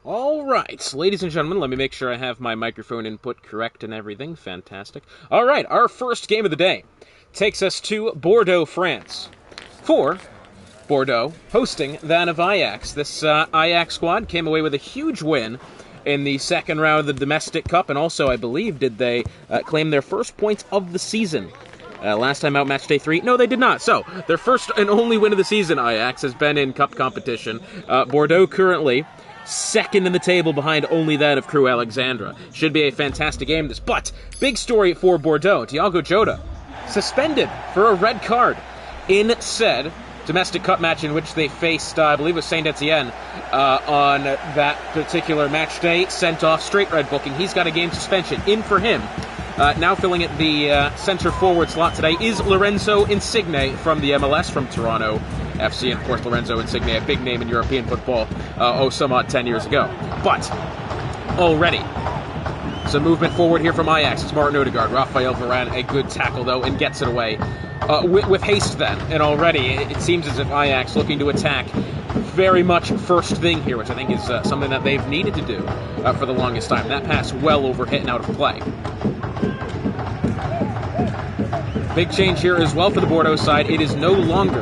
All right, ladies and gentlemen, let me make sure I have my microphone input correct and everything. Fantastic. All right, our first game of the day takes us to Bordeaux, France. For Bordeaux, hosting that of Ajax. This Ajax squad came away with a huge win in the second round of the Domestic Cup, and also, I believe, did they claim their first points of the season. Last time out, Matchday 3. No, they did not. So, their first and only win of the season, Ajax, has been in cup competition. Bordeaux currently second in the table behind only that of Crew Alexandra. Should be a fantastic game this. But, big story for Bordeaux. Diogo Jota suspended for a red card in said Domestic Cup match in which they faced, I believe it was Saint-Etienne, on that particular match day. Sent off, straight red booking. He's got a game suspension. In for him. Now filling at the center forward slot today is Lorenzo Insigne from the MLS, from Toronto FC. And of course, Lorenzo Insigne, a big name in European football, some odd 10 years ago. But already some movement forward here from Ajax. It's Martin Odegaard. Raphael Varane, a good tackle though, and gets it away with haste then. And already it seems as if Ajax looking to attack very much first thing here, which I think is something that they've needed to do for the longest time. That pass well over hit and out of play. Big change here as well for the Bordeaux side. It is no longer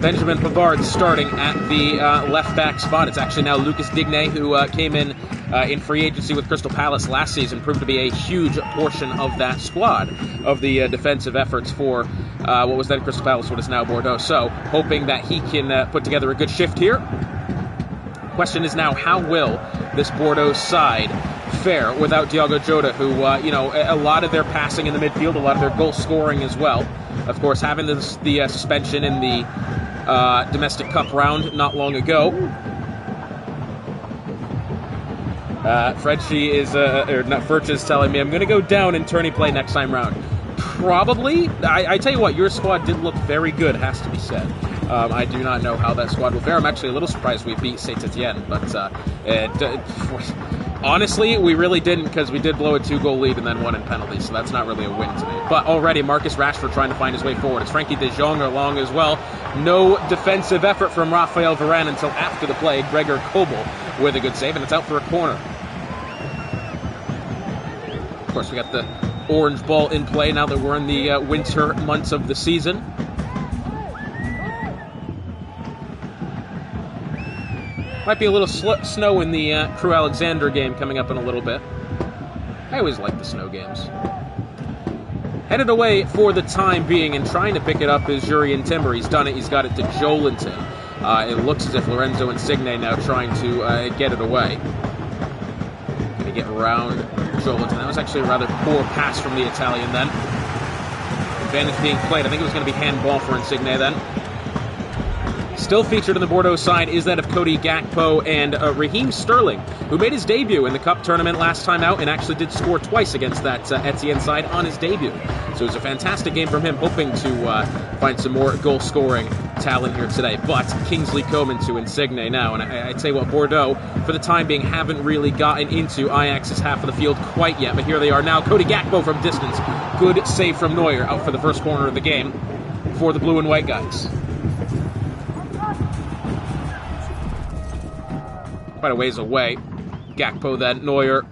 Benjamin Pavard starting at the left-back spot. It's actually now Lucas Digne, who came in free agency with Crystal Palace last season, proved to be a huge portion of that squad, of the defensive efforts for what was then Crystal Palace, what is now Bordeaux. So, hoping that he can put together a good shift here. Question is now, how will this Bordeaux side fare without Diogo Jota, who, a lot of their passing in the midfield, a lot of their goal scoring as well. Of course, having the suspension in the Domestic Cup round not long ago. Frenchie is, Furch is telling me, I'm going to go down in tourney play next time round. Probably. I tell you what, your squad did look very good, has to be said. I do not know how that squad will fare. I'm actually a little surprised we beat Saint-Etienne, but honestly, we really didn't, because we did blow a 2-goal lead and then won in penalties, so that's not really a win to me. But already, Marcus Rashford trying to find his way forward. It's Frankie de Jong along as well. No defensive effort from Raphael Varane until after the play. Gregor Kobel with a good save, and it's out for a corner. Of course, we got the orange ball in play now that we're in the winter months of the season. Might be a little snow in the Crew Alexandra game coming up in a little bit. I always like the snow games. Headed away for the time being and trying to pick it up is Jurien Timber. He's done it. He's got it to Joelinton. It looks as if Lorenzo Insigne now trying to get it away. Going to get around Joelinton. That was actually a rather poor pass from the Italian then. Advantage being played. I think it was going to be handball for Insigne then. Still featured in the Bordeaux side is that of Cody Gakpo and Raheem Sterling, who made his debut in the Cup tournament last time out and actually did score twice against that Etienne side on his debut. So it was a fantastic game from him, hoping to find some more goal-scoring talent here today. But Kingsley Coman to Insigne now, and I'd say, well, Bordeaux, for the time being, haven't really gotten into Ajax's half of the field quite yet, but here they are now. Cody Gakpo from distance. Good save from Neuer, out for the first corner of the game for the blue and white guys. Quite a ways away. Gakpo then, Neuer,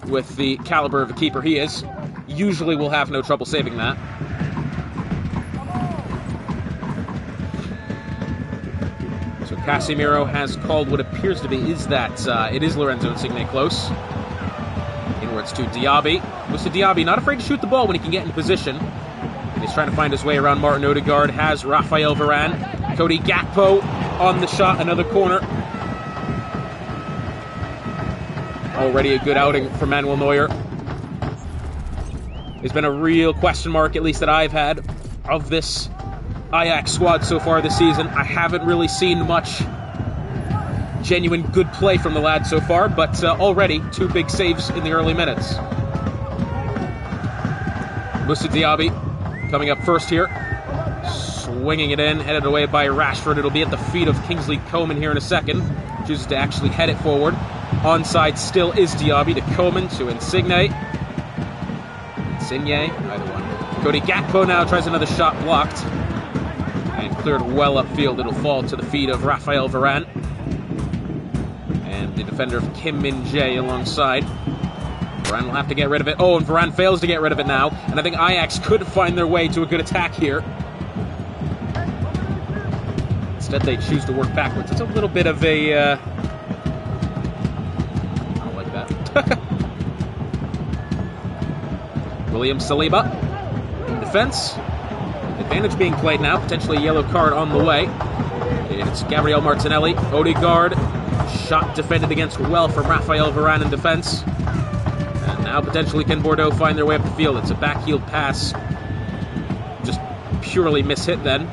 with the caliber of a keeper he is, usually will have no trouble saving that. So Casemiro has called what appears to be it is Lorenzo Insigne close. Inwards to Diaby. Moussa Diaby not afraid to shoot the ball when he can get in position. And he's trying to find his way around Martin Odegaard, has Raphael Varane. Cody Gakpo on the shot, another corner. Already a good outing for Manuel Neuer. It's been a real question mark, at least that I've had, of this Ajax squad so far this season. I haven't really seen much genuine good play from the lad so far, but already 2 big saves in the early minutes. Moussa Diaby coming up first here. Swinging it in, headed away by Rashford. It'll be at the feet of Kingsley Coman here in a second. Chooses to actually head it forward. Onside still is Diaby to Coman to Insigne. Either one. Cody Gakpo now tries another shot, blocked. And cleared well upfield. It'll fall to the feet of Raphael Varane. And the defender of Kim Min-jae alongside. Varane will have to get rid of it. Oh, and Varane fails to get rid of it now. And I think Ajax could find their way to a good attack here. Instead, they choose to work backwards. It's a little bit of a... I don't like that. William Saliba in defense. Advantage being played now. Potentially a yellow card on the way. It's Gabriel Martinelli. Odegaard. Shot defended against well from Raphael Varane in defense. And now potentially can Bordeaux find their way up the field. It's a backheeled pass. Just purely mishit then.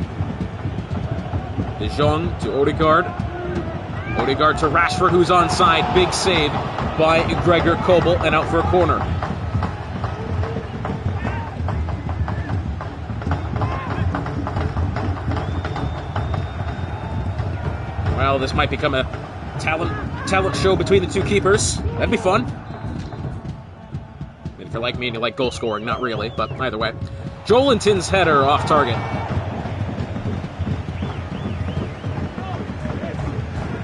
De Jong to Odegaard. Odegaard to Rashford, who's onside. Big save by Gregor Kobel and out for a corner. Well, this might become a talent show between the two keepers. That'd be fun. If you're like me and you like goal scoring, not really, but either way. Joelinton's header off target.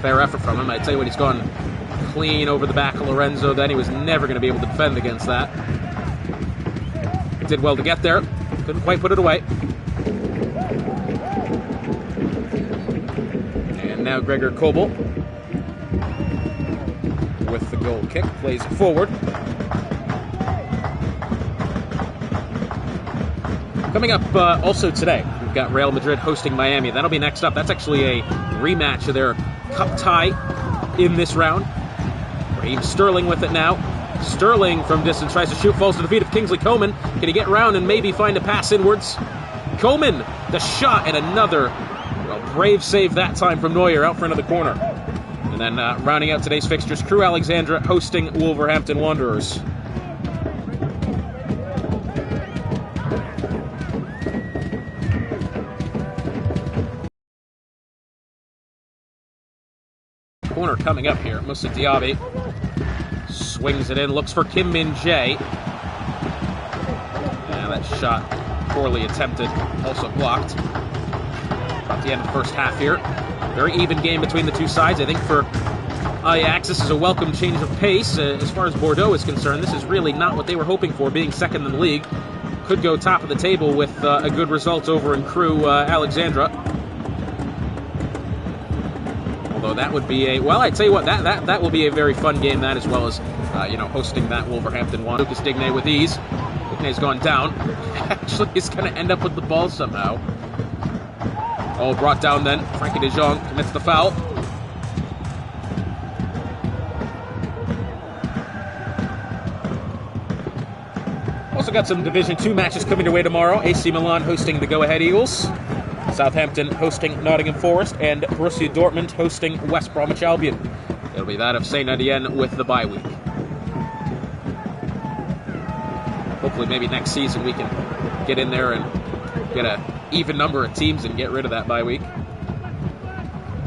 Fair effort from him. I'd tell you what, he's gone clean over the back of Lorenzo then. He was never going to be able to defend against that. He did well to get there. Couldn't quite put it away. And now Gregor Kobel with the goal kick. Plays it forward. Coming up also today, we've got Real Madrid hosting Miami. That'll be next up. That's actually a rematch of their cup tie in this round. Raheem Sterling with it now. Sterling from distance tries to shoot, falls to the feet of Kingsley Coman. Can he get round and maybe find a pass inwards? Coman, the shot, and another brave save that time from Neuer out front of the corner. And then rounding out today's fixtures, Crew Alexandra hosting Wolverhampton Wanderers. Corner coming up here. Moussa Diaby swings it in, looks for Kim Min-jae. Yeah, that shot poorly attempted, also blocked. About the end of the first half here. Very even game between the two sides. I think for Ajax, this is a welcome change of pace. As far as Bordeaux is concerned, this is really not what they were hoping for, being second in the league. Could go top of the table with a good result over in Crew Alexandra. Although that would be a... Well, I tell you what, that will be a very fun game, that, as well as, hosting that Wolverhampton one. Lucas Digne with ease. Digne's gone down. Actually, he's going to end up with the ball somehow. Oh, brought down then. Frankie de Jong commits the foul. Also got some Division 2 matches coming your way tomorrow. AC Milan hosting the Go Ahead Eagles. Southampton hosting Nottingham Forest, and Borussia Dortmund hosting West Bromwich Albion. It'll be that of Saint Etienne with the bye week. Hopefully maybe next season we can get in there and get an even number of teams and get rid of that bye week.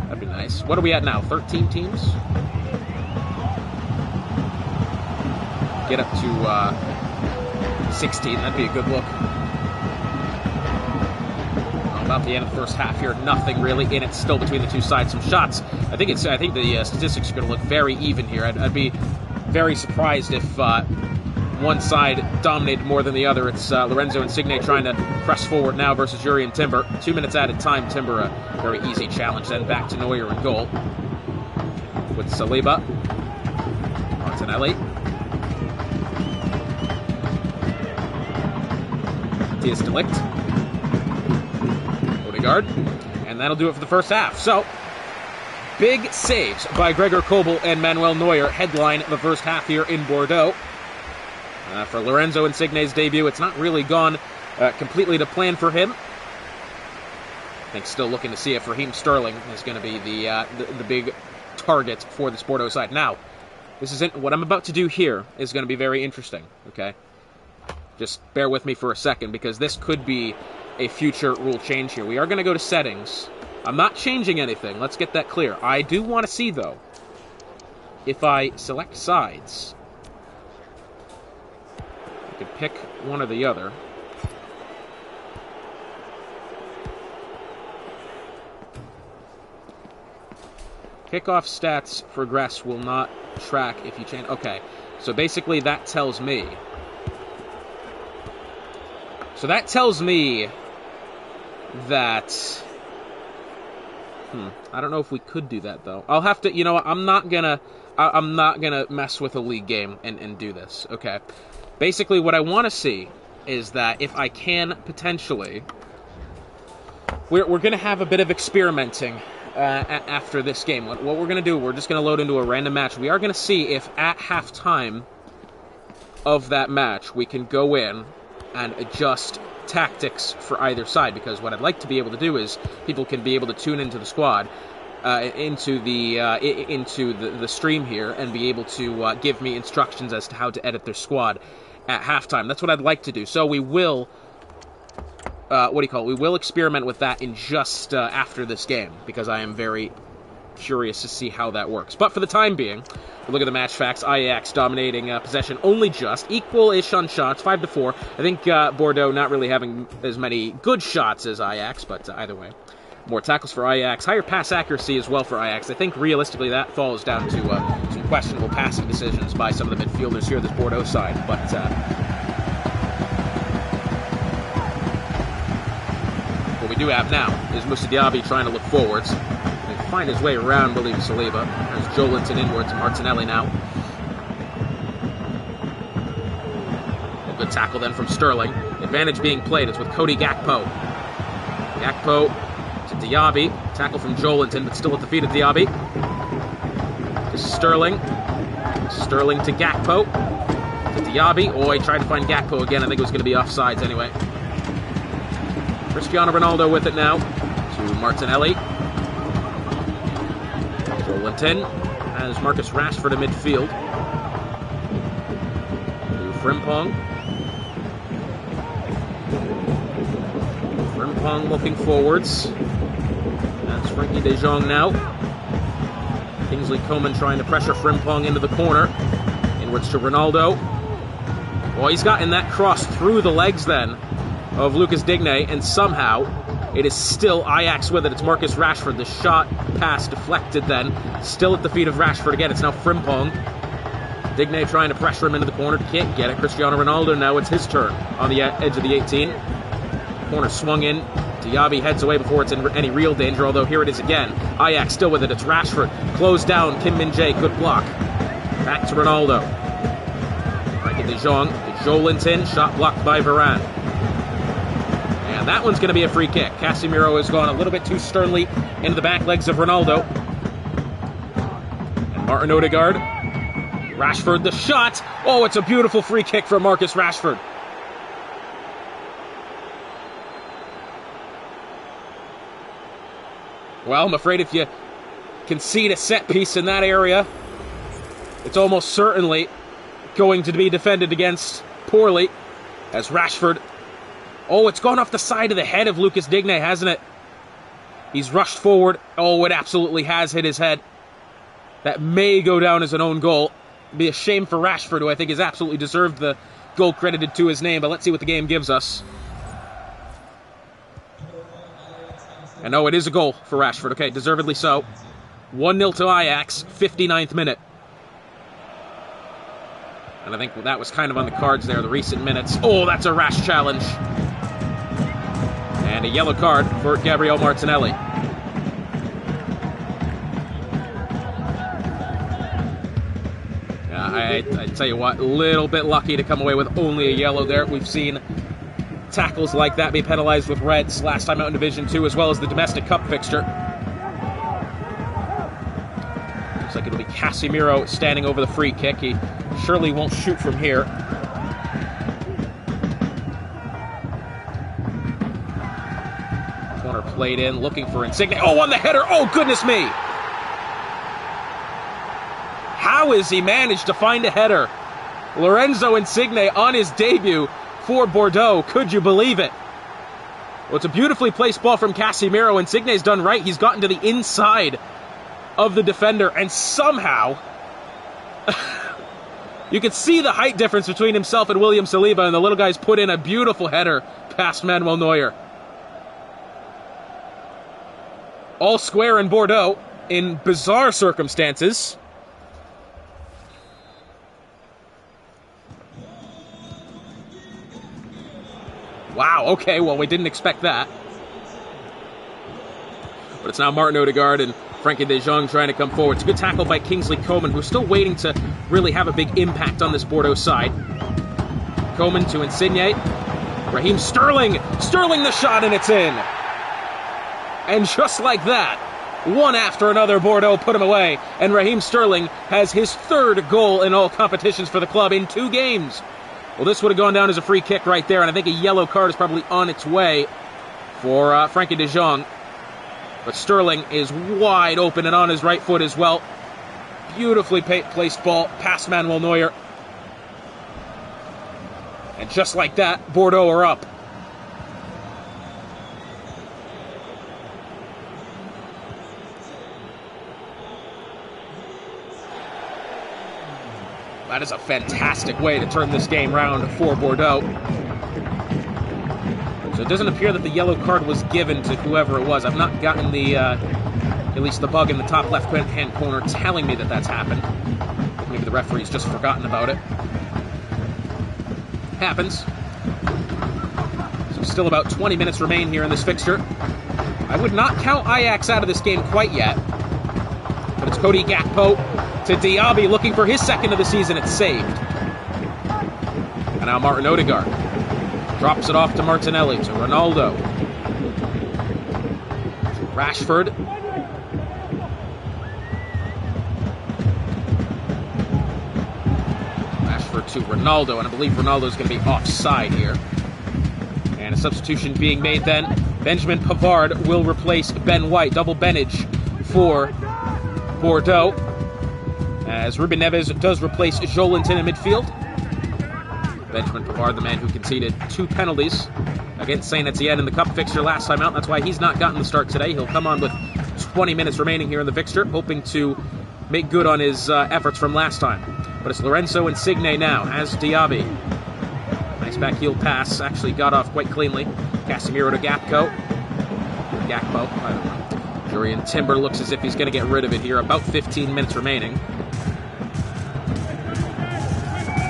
That'd be nice. What are we at now? 13 teams? Get up to 16. That'd be a good look. About the end of the first half here, nothing really in it still between the two sides. Some shots. I think the statistics are going to look very even here. I'd be very surprised if one side dominated more than the other. It's Lorenzo Insigne trying to press forward now versus Jurrien Timber. 2 minutes added time. Timber, a very easy challenge. Then back to Neuer in goal with Saliba. Martinelli. Mathias de Ligt. And that'll do it for the first half. So, big saves by Gregor Kobel and Manuel Neuer headline the first half here in Bordeaux. For Lorenzo Insigne's debut, it's not really gone completely to plan for him. I think still looking to see if Raheem Sterling is going to be the big target for this Bordeaux side. Now, what I'm about to do here is going to be very interesting, okay? Just bear with me for a second, because this could be a future rule change here. We are going to go to settings. I'm not changing anything. Let's get that clear. I do want to see, though, if I select sides, I could pick one or the other. Kickoff stats progress will not track if you change. Okay, so basically that tells me. So that tells me that. I don't know if we could do that though. I'll have to. You know what? I'm not gonna mess with a league game and do this. Okay. Basically, what I want to see is that if I can potentially, we're going to have a bit of experimenting after this game. What we're going to do, we're just going to load into a random match. We are going to see if at halftime of that match we can go in and adjust tactics for either side, because what I'd like to be able to do is people can be able to tune into the squad, into the stream here, and be able to give me instructions as to how to edit their squad at halftime. That's what I'd like to do. So we will, we will experiment with that in just after this game, because I am very curious to see how that works. But for the time being, we look at the match facts. Ajax dominating possession only just. Equal-ish on shots, 5-4. I think Bordeaux not really having as many good shots as Ajax, but either way. More tackles for Ajax. Higher pass accuracy as well for Ajax. I think realistically that falls down to some questionable passing decisions by some of the midfielders here on this Bordeaux side. But what we do have now is Moussa Diaby trying to look forwards and find his way around William Saliba. There's Jolinton inwards and Martinelli now. A good tackle then from Sterling. Advantage being played. It's with Cody Gakpo. Gakpo to Diaby. Tackle from Jolinton, but still at the feet of Diaby. To Sterling. Sterling to Gakpo. To Diaby. Oh, he tried to find Gakpo again. I think it was going to be offsides anyway. Cristiano Ronaldo with it now. To Martinelli. Jolinton has Marcus Rashford in midfield. To Frimpong. Frimpong looking forwards. That's Frankie de Jong now. Kingsley Coman trying to pressure Frimpong into the corner. Inwards to Ronaldo. Oh, he's gotten that cross through the legs then of Lucas Digne, and somehow it is still Ajax with it. It's Marcus Rashford. The shot pass deflected then. Still at the feet of Rashford again. It's now Frimpong. Digne trying to pressure him into the corner. Can't get it. Cristiano Ronaldo now. It's his turn on the edge of the 18. Corner swung in. Diaby heads away before it's in any real danger, although here it is again. Ajax still with it. It's Rashford. Closed down. Kim Min-jae. Good block. Back to Ronaldo. Frankie de Jong. Jolinton. Shot blocked by Varane. And that one's going to be a free kick. Casemiro has gone a little bit too sternly into the back legs of Ronaldo. And Martin Odegaard. Rashford, the shot. Oh, it's a beautiful free kick from Marcus Rashford. Well, I'm afraid if you concede a set piece in that area, it's almost certainly going to be defended against poorly, as Rashford... Oh, it's gone off the side of the head of Lucas Digne, hasn't it? He's rushed forward. Oh, it absolutely has hit his head. That may go down as an own goal. It'd be a shame for Rashford, who I think has absolutely deserved the goal credited to his name, but let's see what the game gives us. And no, it is a goal for Rashford. Okay, deservedly so. 1-0 to Ajax, 59th minute. And I think that was kind of on the cards there, the recent minutes. Oh, that's a rash challenge. And a yellow card for Gabriel Martinelli. I tell you what, a little bit lucky to come away with only a yellow there. We've seen tackles like that be penalized with reds last time out in Division 2, as well as the domestic cup fixture. Looks like it'll be Casemiro standing over the free kick. He surely won't shoot from here. Corner played in, looking for Insigne. Oh, on the header! Oh, goodness me! How has he managed to find a header? Lorenzo Insigne on his debut for Bordeaux. Could you believe it? Well, it's a beautifully placed ball from Casemiro. Insigne's done right. He's gotten to the inside of the defender, and somehow you can see the height difference between himself and William Saliba, and the little guy's put in a beautiful header past Manuel Neuer. All square in Bordeaux. in bizarre circumstances. Wow, okay, well, we didn't expect that. But it's now Martin Odegaard and Frankie de Jong trying to come forward. It's a good tackle by Kingsley Coman, who's still waiting to really have a big impact on this Bordeaux side. Coman to Insigne. Raheem Sterling. Sterling the shot, and it's in. And just like that, one after another, Bordeaux put him away. And Raheem Sterling has his third goal in all competitions for the club in 2 games. Well, this would have gone down as a free kick right there, and I think a yellow card is probably on its way for Frankie de Jong. But Sterling is wide open and on his right foot as well. Beautifully placed ball past Manuel Neuer. And just like that, Bordeaux are up. That is a fantastic way to turn this game round for Bordeaux. So it doesn't appear that the yellow card was given to whoever it was. I've not gotten the, at least the bug in the top left-hand corner telling me that that's happened. Maybe the referee's just forgotten about it. Happens. So still about 20 minutes remain here in this fixture. I would not count Ajax out of this game quite yet. But it's Cody Gakpo to Diaby looking for his second of the season. It's saved. And now Martin Odegaard drops it off to Martinelli, to Ronaldo, to Rashford. Rashford to Ronaldo, and I believe Ronaldo's going to be offside here. And a substitution being made then. Benjamin Pavard will replace Ben White. Double Benage for Bordeaux, as Ruben Neves does replace Joelinton in midfield. Benjamin Pavard, the man who conceded 2 penalties against Saint Etienne in the cup fixture last time out. That's why he's not gotten the start today. He'll come on with 20 minutes remaining here in the fixture, hoping to make good on his efforts from last time. But it's Lorenzo Insigne now, as Diaby. Nice backheel pass, actually got off quite cleanly. Casemiro to Gakpo. Gakpo, I don't know. Jurrien Timber looks as if he's going to get rid of it here. About 15 minutes remaining.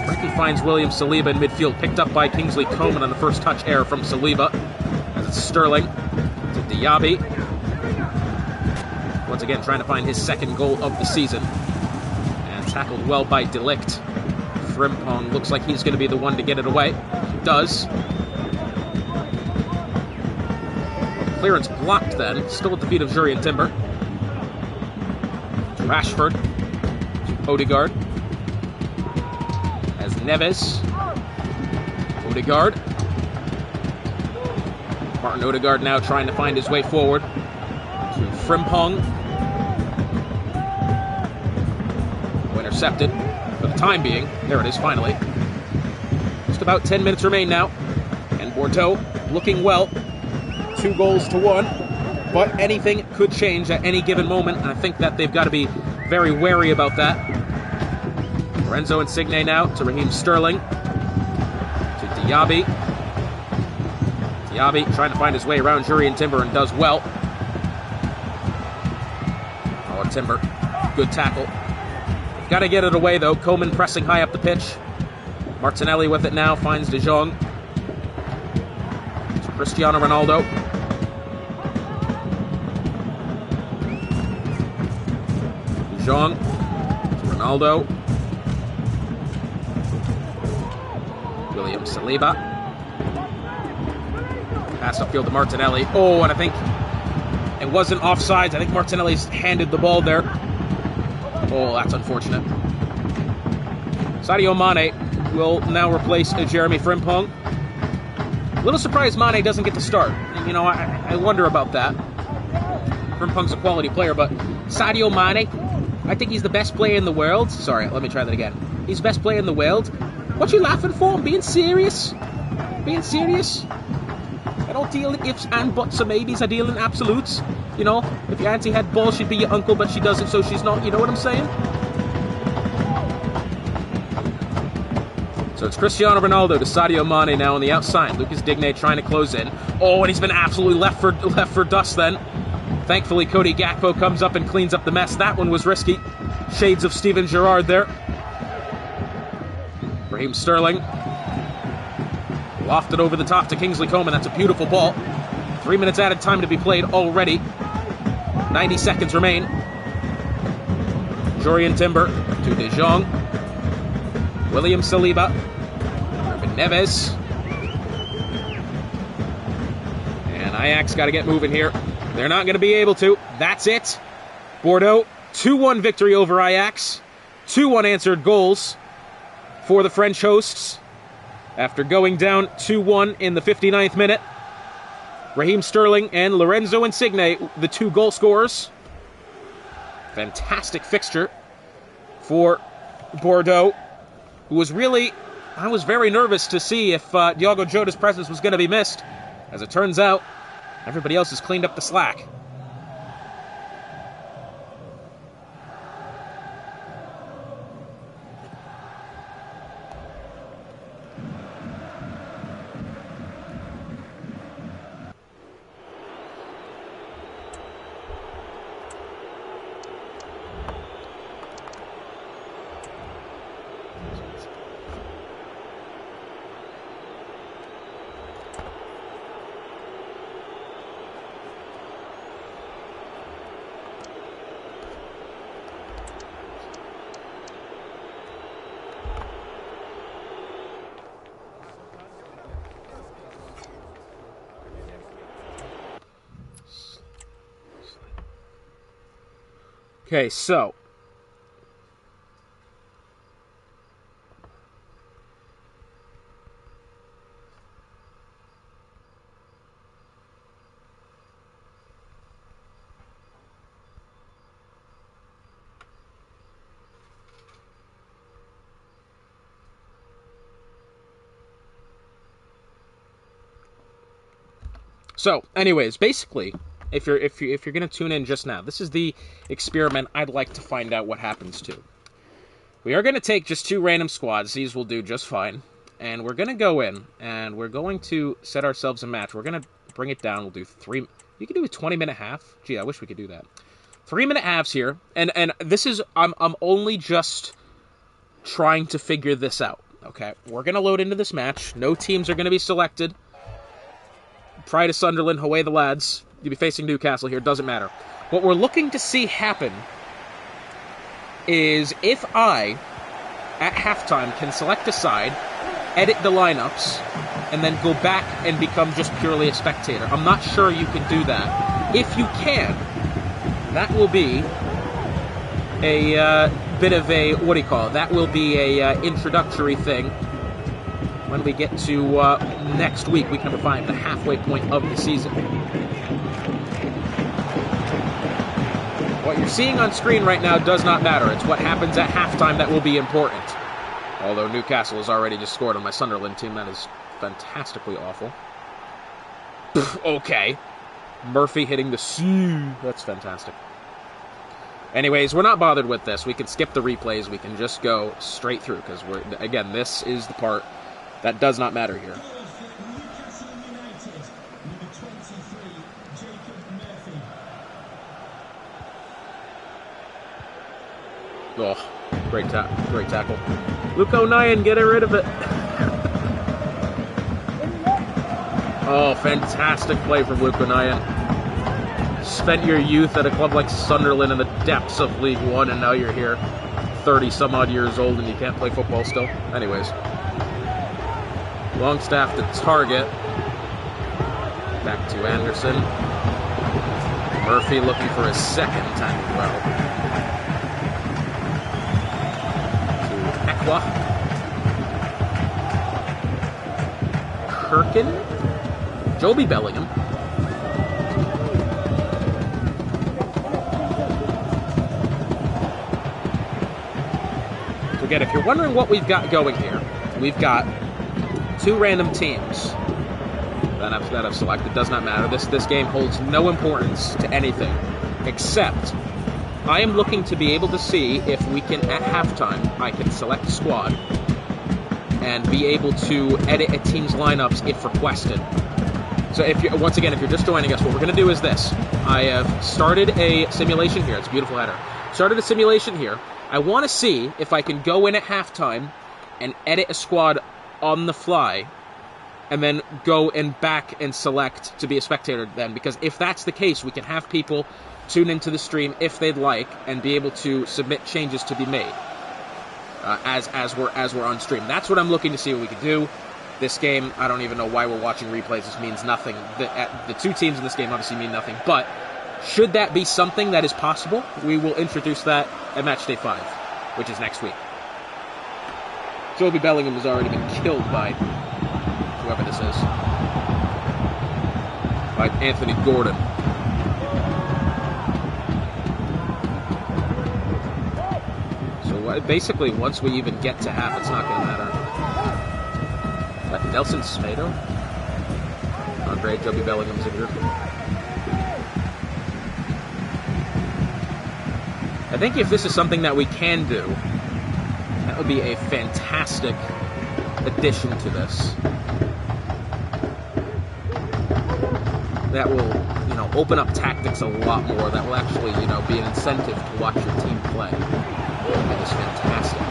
Frankie finds William Saliba in midfield, picked up by Kingsley Coman on the first touch error from Saliba. As it's Sterling to Diaby. Once again, trying to find his second goal of the season. And tackled well by De Ligt. Frimpong looks like he's going to be the one to get it away. He does. Clearance blocked then, still at the feet of Jurrien Timber. To Rashford. To Odegaard. As Neves. Odegaard. Martin Odegaard now trying to find his way forward. To Frimpong. Intercepted for the time being. There it is, finally. Just about 10 minutes remain now. And Bordeaux looking well. 2 goals to 1, but anything could change at any given moment, and I think that they've got to be very wary about that. Lorenzo Insigne now to Raheem Sterling, to Diaby. Diaby trying to find his way around Jurrien Timber and does well. Oh, Timber, good tackle. Got to get it away though. Coman pressing high up the pitch. Martinelli with it now, finds De Jong. To Cristiano Ronaldo. Jong, Ronaldo, William Saliba, pass upfield to Martinelli. Oh, and I think it wasn't offsides. I think Martinelli's handed the ball there. Oh, that's unfortunate. Sadio Mane will now replace Jeremy Frimpong. A little surprised Mane doesn't get the start. You know, I wonder about that. Frimpong's a quality player, but Sadio Mane, I think he's the best player in the world. Sorry, let me try that again. He's the best player in the world. What you laughing for? I'm being serious. Being serious. I don't deal in ifs and buts or maybes. I deal in absolutes. You know, if your auntie had balls, she'd be your uncle, but she doesn't, so she's not. You know what I'm saying? So it's Cristiano Ronaldo to Sadio Mane now on the outside. Lucas Digne trying to close in. Oh, and he's been absolutely left for dust then. Thankfully, Cody Gakpo comes up and cleans up the mess. That one was risky. Shades of Steven Gerrard there. Raheem Sterling. Lofted over the top to Kingsley Coman. That's a beautiful ball. 3 minutes added time to be played already. 90 seconds remain. Jorian Timber to De Jong. William Saliba. Ruben Neves. And Ajax got to get moving here. They're not going to be able to. That's it. Bordeaux, 2-1 victory over Ajax. 2 unanswered goals for the French hosts. After going down 2-1 in the 59th minute. Raheem Sterling and Lorenzo Insigne, the 2 goal scorers. Fantastic fixture for Bordeaux, who was really, I was very nervous to see if Diogo Jota's presence was going to be missed. As it turns out, everybody else has cleaned up the slack. Okay, so anyways, basically, if you're gonna tune in just now, this is the experiment I'd like to find out what happens to. We are gonna take just 2 random squads. These will do just fine, and we're gonna go in and we're going to set ourselves a match. We're gonna bring it down. We'll do 3. You can do a 20-minute half. Gee, I wish we could do that. 3-minute halves here, and this is I'm only just trying to figure this out. Okay, we're gonna load into this match. No teams are gonna be selected. Pride of Sunderland, away the lads. You'll be facing Newcastle here, doesn't matter. What we're looking to see happen is if I, at halftime, can select a side, edit the lineups, and then go back and become just purely a spectator. I'm not sure you can do that. If you can, that will be a bit of a, what do you call it? That will be a introductory thing. When we get to next week, week number 5, the halfway point of the season. What you're seeing on screen right now does not matter. It's what happens at halftime that will be important. Although Newcastle has already just scored on my Sunderland team. That is fantastically awful. Okay. Murphy hitting the C. That's fantastic. Anyways, we're not bothered with this. We can skip the replays. We can just go straight through. Because, again, this is the part that does not matter here. Oh, great tackle. Luke O'Nien, get rid of it. Oh, fantastic play from Luke O'Nien. Spent your youth at a club like Sunderland in the depths of League One, and now you're here, 30-some-odd years old, and you can't play football still. Anyways. Longstaff to target. Back to Anderson. Murphy looking for his second time as well. To Ekwa. Kirkin. Joby Bellingham. So again, if you're wondering what we've got going here, we've got 2 random teams that I've selected. Does not matter. This game holds no importance to anything, except I am looking to be able to see if we can, at halftime, I can select a squad and be able to edit a team's lineups if requested. So once again, if you're just joining us, what we're going to do is this. I have started a simulation here. It's a beautiful header. Started a simulation here. I want to see if I can go in at halftime and edit a squad on the fly, and then go and back and select to be a spectator then. Because if that's the case, we can have people tune into the stream if they'd like and be able to submit changes to be made as we're on stream. That's what I'm looking to see what we can do. This game, I don't even know why we're watching replays. This means nothing. The two teams in this game obviously mean nothing. But should that be something that is possible, we will introduce that at Matchday 5, which is next week. Joby Bellingham has already been killed by whoever this is. By Anthony Gordon. So basically, once we even get to half, it's not going to matter. Nelson Semedo? Oh, great. Joby Bellingham's injured. I think if this is something that we can do, that would be a fantastic addition to this. That will, open up tactics a lot more. That will actually, be an incentive to watch your team play. That is fantastic.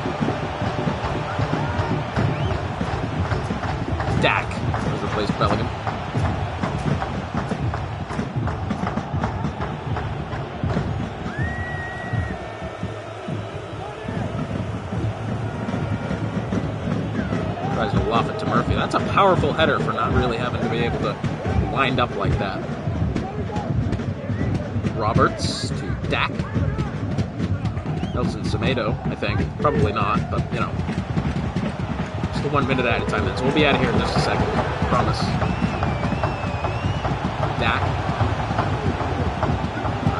Dak has replaced Bellingham. Tries to loft it to Murphy. That's a powerful header for not really having to be able to wind up like that. Roberts to Dak. Nelson Semedo, I think. Probably not, but, just a 1 minute at a time. So we'll be out of here in just a second. Promise. Dak.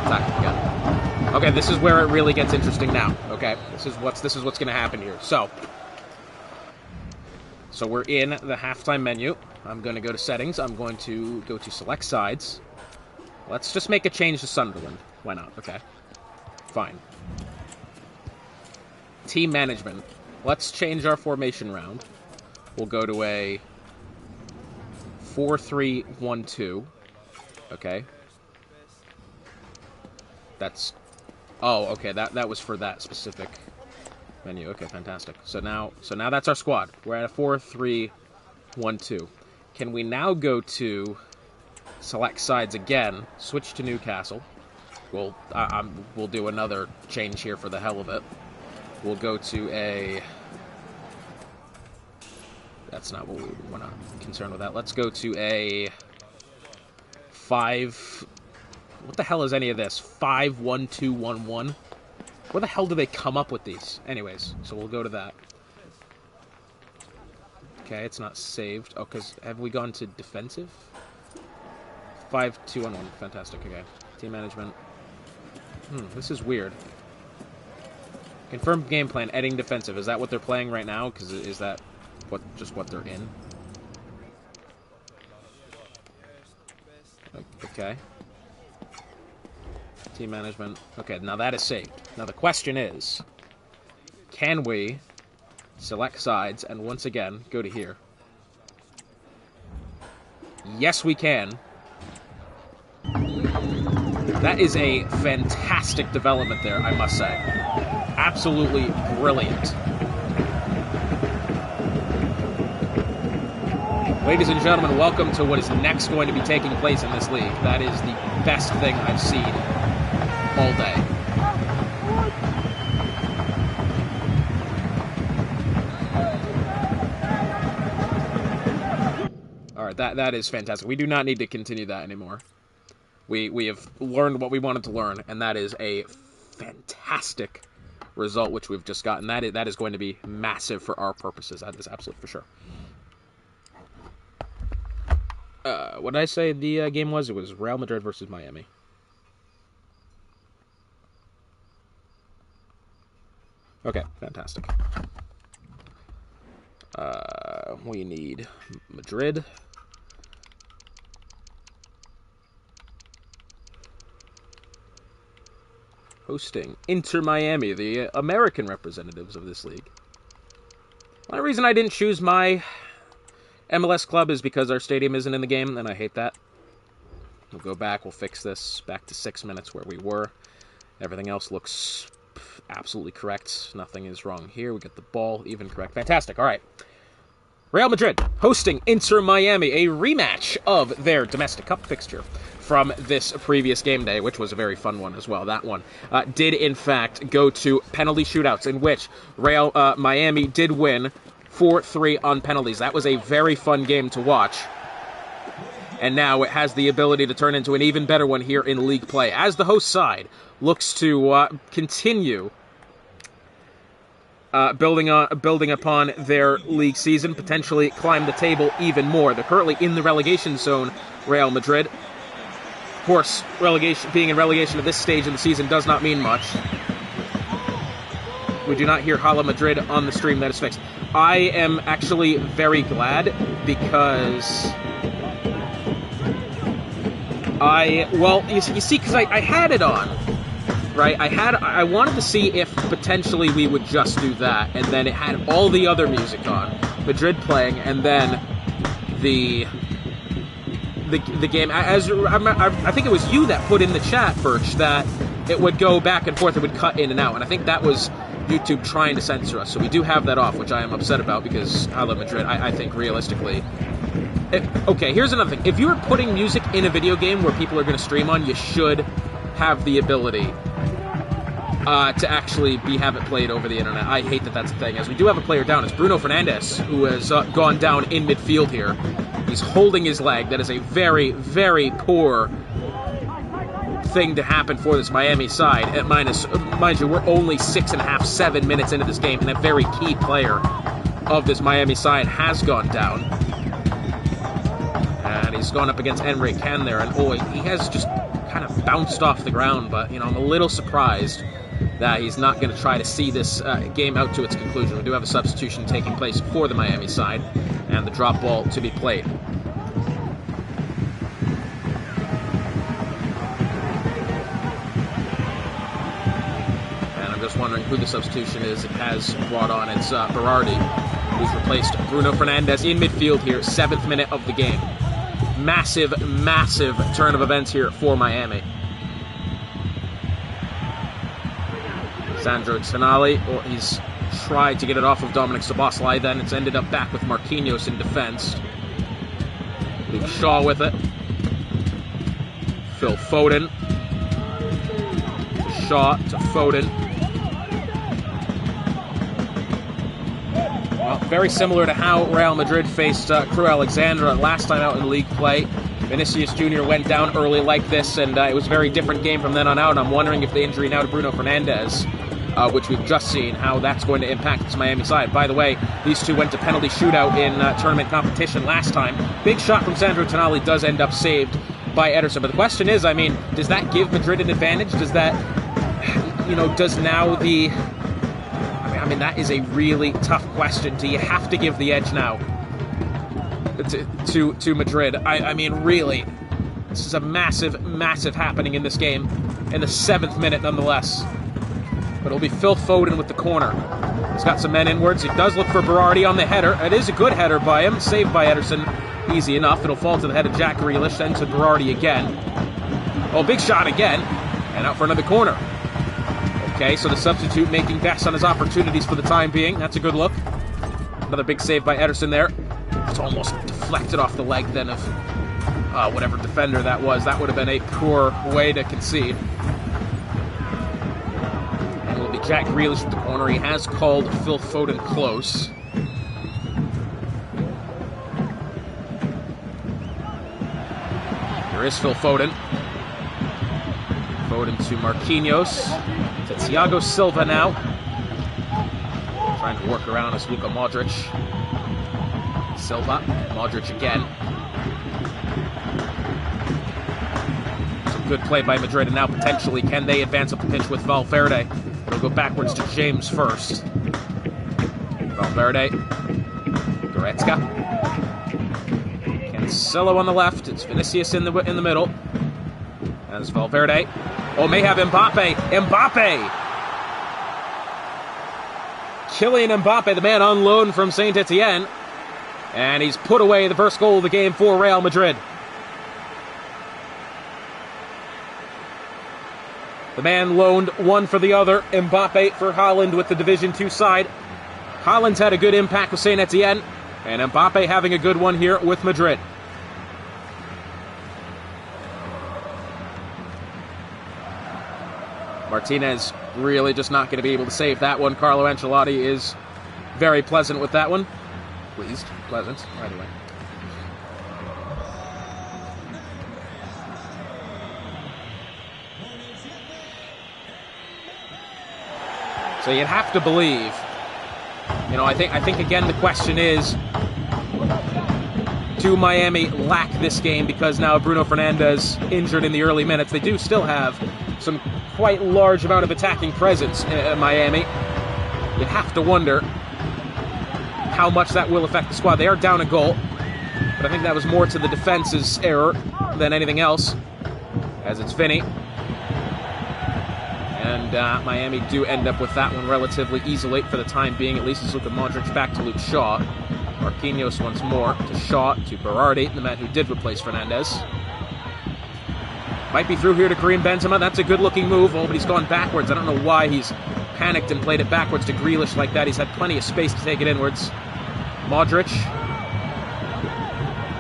Attack again. Okay, this is where it really gets interesting now. Okay, this is what's going to happen here. So we're in the halftime menu. I'm going to go to settings. I'm going to go to select sides. Let's just make a change to Sunderland. Why not? Okay. Fine. Team management. Let's change our formation round. We'll go to a 4-3-1-2. Okay. That's... Oh, okay. That was for that specific menu. Okay, fantastic. So now that's our squad. We're at a 4-3-1-2. Can we now go to select sides again, switch to Newcastle? We'll do another change here for the hell of it. We'll go to a... That's not what we're not concerned with that. Let's go to a 5... What the hell is any of this? 5-1-2-1-1? Where the hell do they come up with these? Anyways, so we'll go to that. Okay, it's not saved. Oh, because have we gone to defensive? 5-2-1-1. Fantastic. Okay. Team management. This is weird. Confirmed game plan, editing defensive. Is that what they're playing right now? Because is that just what they're in? Okay. Team management. Okay, now that is saved. Now the question is, can we select sides and once again go to here? Yes, we can. That is a fantastic development there, I must say. Absolutely brilliant. Ladies and gentlemen, welcome to what is next going to be taking place in this league. That is the best thing I've seen all day. Alright, that is fantastic. We do not need to continue that anymore. We have learned what we wanted to learn, and that is a fantastic result which we've just gotten. That is going to be massive for our purposes. That is absolute for sure. What did I say the game was? It was Real Madrid versus Miami. Okay, fantastic. We need Madrid. Hosting Inter Miami, the American representatives of this league. The only reason I didn't choose my MLS Club is because our stadium isn't in the game, and I hate that. We'll go back, we'll fix this, back to 6 minutes where we were. Everything else looks absolutely correct. Nothing is wrong here. We get the ball even correct. Fantastic, all right. Real Madrid hosting Inter Miami, a rematch of their domestic cup fixture from this previous game day, which was a very fun one as well. That one did, in fact, go to penalty shootouts, in which Real Miami did win 4-3 on penalties. That was a very fun game to watch. And now it has the ability to turn into an even better one here in league play, as the host side looks to continue building upon their league season, potentially climb the table even more. They're currently in the relegation zone, Real Madrid. Of course, being in relegation at this stage in the season does not mean much. We do not hear Hala Madrid on the stream. That is fixed. I am actually very glad because you see, because I had it on, right? I wanted to see if potentially we would just do that, and then it had all the other music on, Madrid playing, and then the game. I think it was you that put in the chat, Birch, that it would go back and forth, it would cut in and out, and I think that was YouTube trying to censor us, so we do have that off, which I am upset about, because Hala Madrid, I think realistically... Okay, here's another thing. If you're putting music in a video game where people are going to stream on, you should have the ability to actually have it played over the internet. I hate that that's a thing, as we do have a player down. It's Bruno Fernandes, who has gone down in midfield here. He's holding his leg. That is a very, very poor thing to happen for this Miami side. At mind you, we're only 6.5, 7 minutes into this game, and a very key player of this Miami side has gone down. And he's gone up against Enrique Can there, and he has just kind of bounced off the ground, but, you know, I'm a little surprised that he's not going to try to see this game out to its conclusion. We do have a substitution taking place for the Miami side, and the drop ball to be played. And I'm just wondering who the substitution is. It has brought on, it's Berardi, who's replaced Bruno Fernandes in midfield here, 7th minute of the game. Massive, massive turn of events here for Miami. Sandro Tonali, he's tried to get it off of Dominic Szoboszlai, then it's ended up back with Marquinhos in defense. Luke Shaw with it. Phil Foden. Shaw to Foden. Well, very similar to how Real Madrid faced Crew Alexandra last time out in league play. Vinicius Jr. went down early like this, and it was a very different game from then on out. I'm wondering if the injury now to Bruno Fernandes, which we've just seen, how that's going to impact this Miami side. By the way, these two went to penalty shootout in tournament competition last time. Big shot from Sandro Tonali does end up saved by Ederson. But the question is, I mean, does that give Madrid an advantage? Does that, does now the... I mean, that is a really tough question. Do you have to give the edge now to Madrid? I mean, really, this is a massive, massive happening in this game, in the 7th minute nonetheless. But it'll be Phil Foden with the corner. He's got some men inwards. He does look for Berardi on the header. It is a good header by him, saved by Ederson. Easy enough. It'll fall to the head of Jack Grealish, then to Berardi again. Oh, big shot again, and out for another corner. Okay, so the substitute making best on his opportunities for the time being. That's a good look. Another big save by Ederson there. It's almost deflected off the leg then of whatever defender that was. That would have been a poor way to concede. And it will be Jack Grealish at the corner. He has called Phil Foden close. Here is Phil Foden. Foden to Marquinhos. To Thiago Silva now. Trying to work around us, Luka Modric. Silva. Modric again. Some good play by Madrid, and now potentially can they advance up the pitch with Valverde? They'll go backwards to James first. Valverde. Goretzka. Cancelo on the left. It's Vinicius in the middle. As Valverde. Oh, may have Mbappe. Mbappe! Kylian Mbappe, the man on loan from Saint-Etienne. And he's put away the first goal of the game for Real Madrid. The man loaned one for the other. Mbappe for Haaland with the Division 2 side. Haaland's had a good impact with Saint Etienne. And Mbappe having a good one here with Madrid. Martinez really just not going to be able to save that one. Carlo Ancelotti is very pleasant with that one. Pleased. Pleasant. Right away. So you'd have to believe. You know, I think again the question is, do Miami lack this game because now Bruno Fernandes injured in the early minutes? They do still have some quite large amount of attacking presence in Miami. You'd have to wonder how much that will affect the squad. They are down a goal, but I think that was more to the defense's error than anything else, as it's Vinny. And Miami do end up with that one relatively easily for the time being, at least as Luka Modric back to Luke Shaw. Marquinhos once more to Shaw, to Berardi, the man who did replace Fernandes. Might be through here to Karim Benzema. That's a good-looking move. Oh, but he's gone backwards. I don't know why he's panicked and played it backwards to Grealish like that. He's had plenty of space to take it inwards. Modric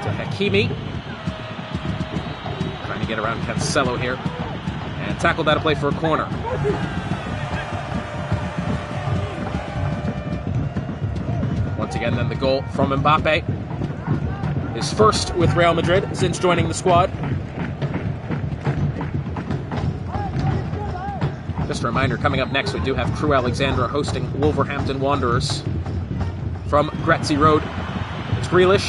to Hakimi. Trying to get around Cancelo here. And tackled out of play for a corner. Once again, then the goal from Mbappe. His first with Real Madrid since joining the squad. Just a reminder, coming up next, we do have Crew Alexandra hosting Wolverhampton Wanderers from Grazi Road. It's Grealish.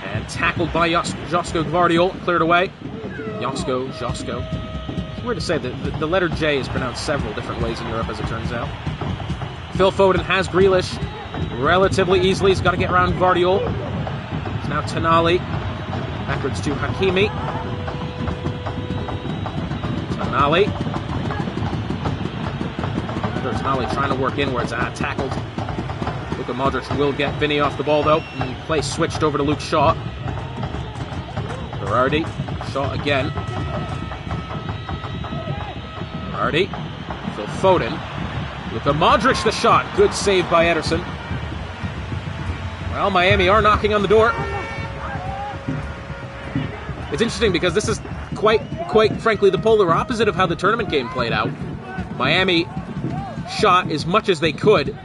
And tackled by Josko Gvardiol, cleared away. Josko. It's weird to say that the letter J is pronounced several different ways in Europe, as it turns out. Phil Foden has Grealish relatively easily. He's got to get around Gvardiol. It's now Tonali. Backwards to Hakimi. Tonali trying to work inwards. Tackled. Luka Modric will get Vinny off the ball, though. And play switched over to Luke Shaw. Berardi. Shaw again. Berardi. Phil Foden. Luka Modric the shot. Good save by Ederson. Well, Miami are knocking on the door. It's interesting because this is quite frankly the polar opposite of how the tournament game played out. Miami shot as much as they could.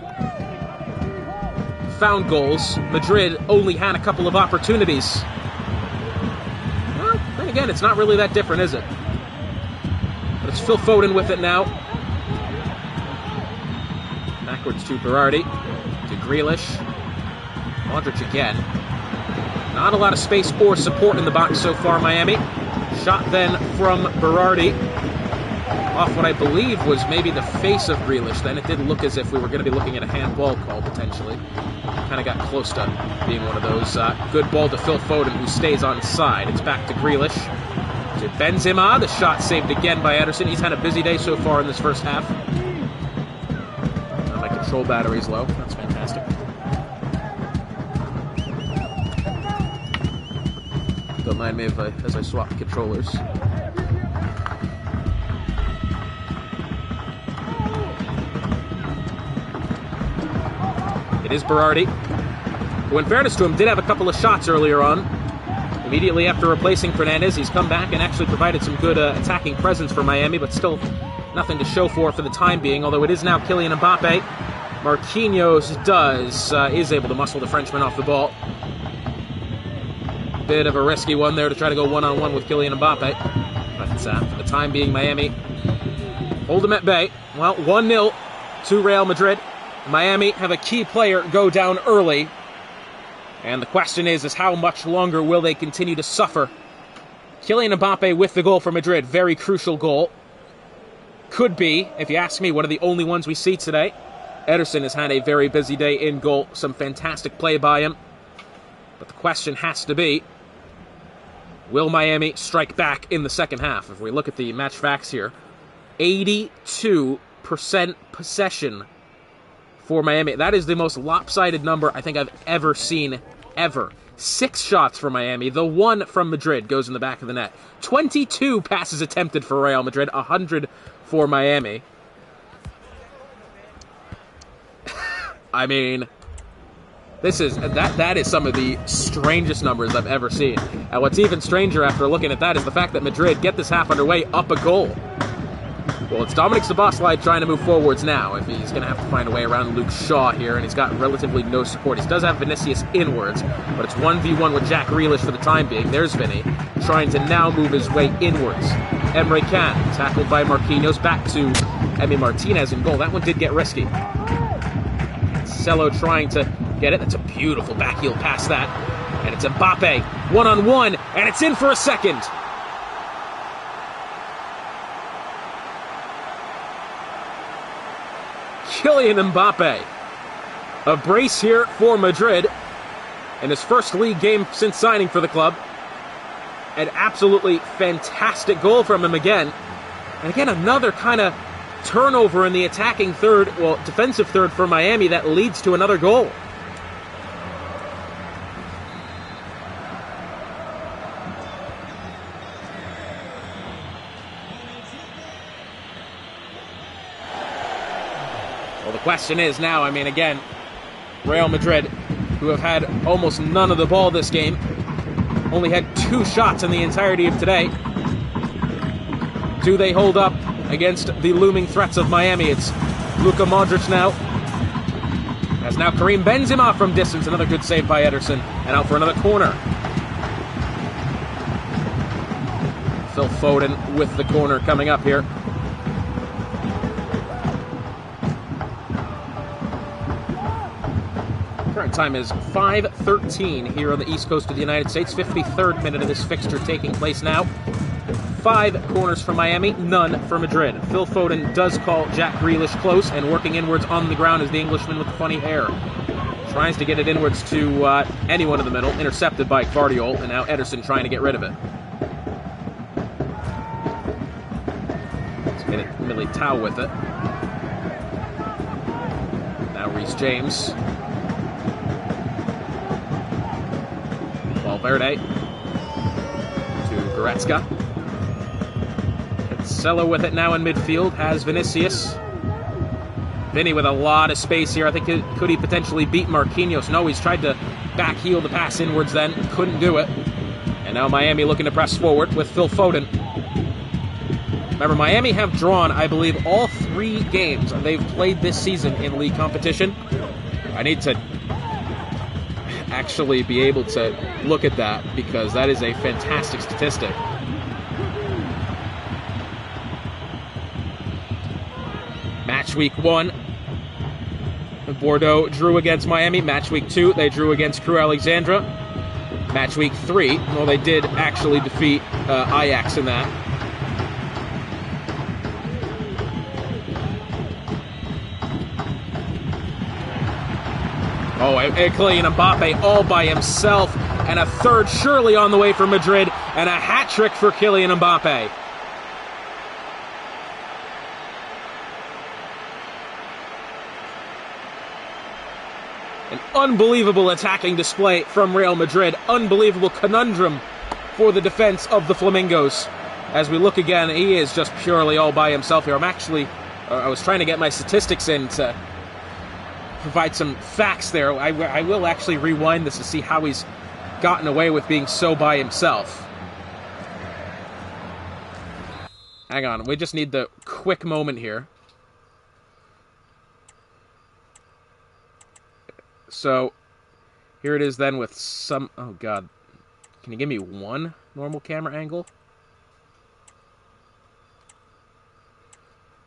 Found goals. Madrid only had a couple of opportunities. Well, then again, it's not really that different, is it? But it's Phil Foden with it now. Backwards to Berardi. To Grealish. Modric again. Not a lot of space or support in the box so far, Miami. Shot then from Berardi. Off what I believe was maybe the face of Grealish. Then it did look as if we were going to be looking at a handball call, potentially. Kind of got close to being one of those. Good ball to Phil Foden, who stays on side. It's back to Grealish. To Benzema. The shot saved again by Ederson. He's had a busy day so far in this first half. My control battery's low. That's fantastic. Don't mind me as I swap controllers. It is Berardi, who in fairness to him did have a couple of shots earlier on. Immediately after replacing Fernandes, he's come back and actually provided some good attacking presence for Miami, but still nothing to show for the time being, although it is now Kylian Mbappe. Marquinhos is able to muscle the Frenchman off the ball. Bit of a risky one there to try to go one-on-one with Kylian Mbappe. But for the time being, Miami hold him at bay. Well, 1-0 to Real Madrid. Miami have a key player go down early. And the question is how much longer will they continue to suffer? Kylian Mbappe with the goal for Madrid. Very crucial goal. Could be, if you ask me, one of the only ones we see today. Ederson has had a very busy day in goal. Some fantastic play by him. But the question has to be, will Miami strike back in the second half? If we look at the match facts here, 82% possession for Miami. That is the most lopsided number I think I've ever seen, ever. 6 shots for Miami. The 1 from Madrid goes in the back of the net. 22 passes attempted for Real Madrid, 100 for Miami. I mean, that is some of the strangest numbers I've ever seen. And what's even stranger after looking at that is the fact that Madrid get this half underway up a goal. Well, it's Dominic Szoboszlai trying to move forwards now, if he's going to have to find a way around Luke Shaw here, and he's got relatively no support. He does have Vinicius inwards, but it's 1v1 with Jack Grealish for the time being. There's Vinny, trying to now move his way inwards. Emre Can, tackled by Marquinhos, back to Emi Martinez in goal. That one did get risky. Cello trying to get it. That's a beautiful backheel pass, that. And it's Mbappe, one-on-one, and it's in for a second. Kylian Mbappe. A brace here for Madrid in his first league game since signing for the club. An absolutely fantastic goal from him again. And again, another kind of turnover in the attacking third, well, defensive third for Miami that leads to another goal. Well, the question is now, I mean, again, Real Madrid, who have had almost none of the ball this game, only had 2 shots in the entirety of today. Do they hold up against the looming threats of Miami? It's Luka Modric now. As now Karim Benzema from distance. Another good save by Ederson. And out for another corner. Phil Foden with the corner coming up here. Current time is 5:13 here on the east coast of the United States. 53rd minute of this fixture taking place now. 5 corners for Miami, none for Madrid. Phil Foden does call Jack Grealish close, and working inwards on the ground is the Englishman with the funny hair. Tries to get it inwards to anyone in the middle, intercepted by Guardiola, and now Ederson trying to get rid of it. Let's get it, Militao with it. Now Reece James. Valverde to Goretzka. Cello with it now in midfield, has Vinicius. Vinny with a lot of space here. I think could he potentially beat Marquinhos? No, he's tried to backheel the pass inwards then, couldn't do it. And now Miami looking to press forward with Phil Foden. Remember, Miami have drawn, I believe, all 3 games they've played this season in league competition. I need to actually be able to look at that, because that is a fantastic statistic. Match week 1, Bordeaux drew against Miami. Match week 2, they drew against Crew Alexandra. Match week 3, well, they did actually defeat Ajax in that. Oh, and Kylian Mbappe all by himself, and a third surely on the way for Madrid, and a hat trick for Kylian Mbappe. An unbelievable attacking display from Real Madrid. Unbelievable conundrum for the defense of the Flamingos. As we look again, he is just purely all by himself here. I was trying to get my statistics in to provide some facts there. I will actually rewind this to see how he's gotten away with being so by himself. Hang on, we just need the quick moment here. So, here it is then with some... Oh, God. Can you give me one normal camera angle?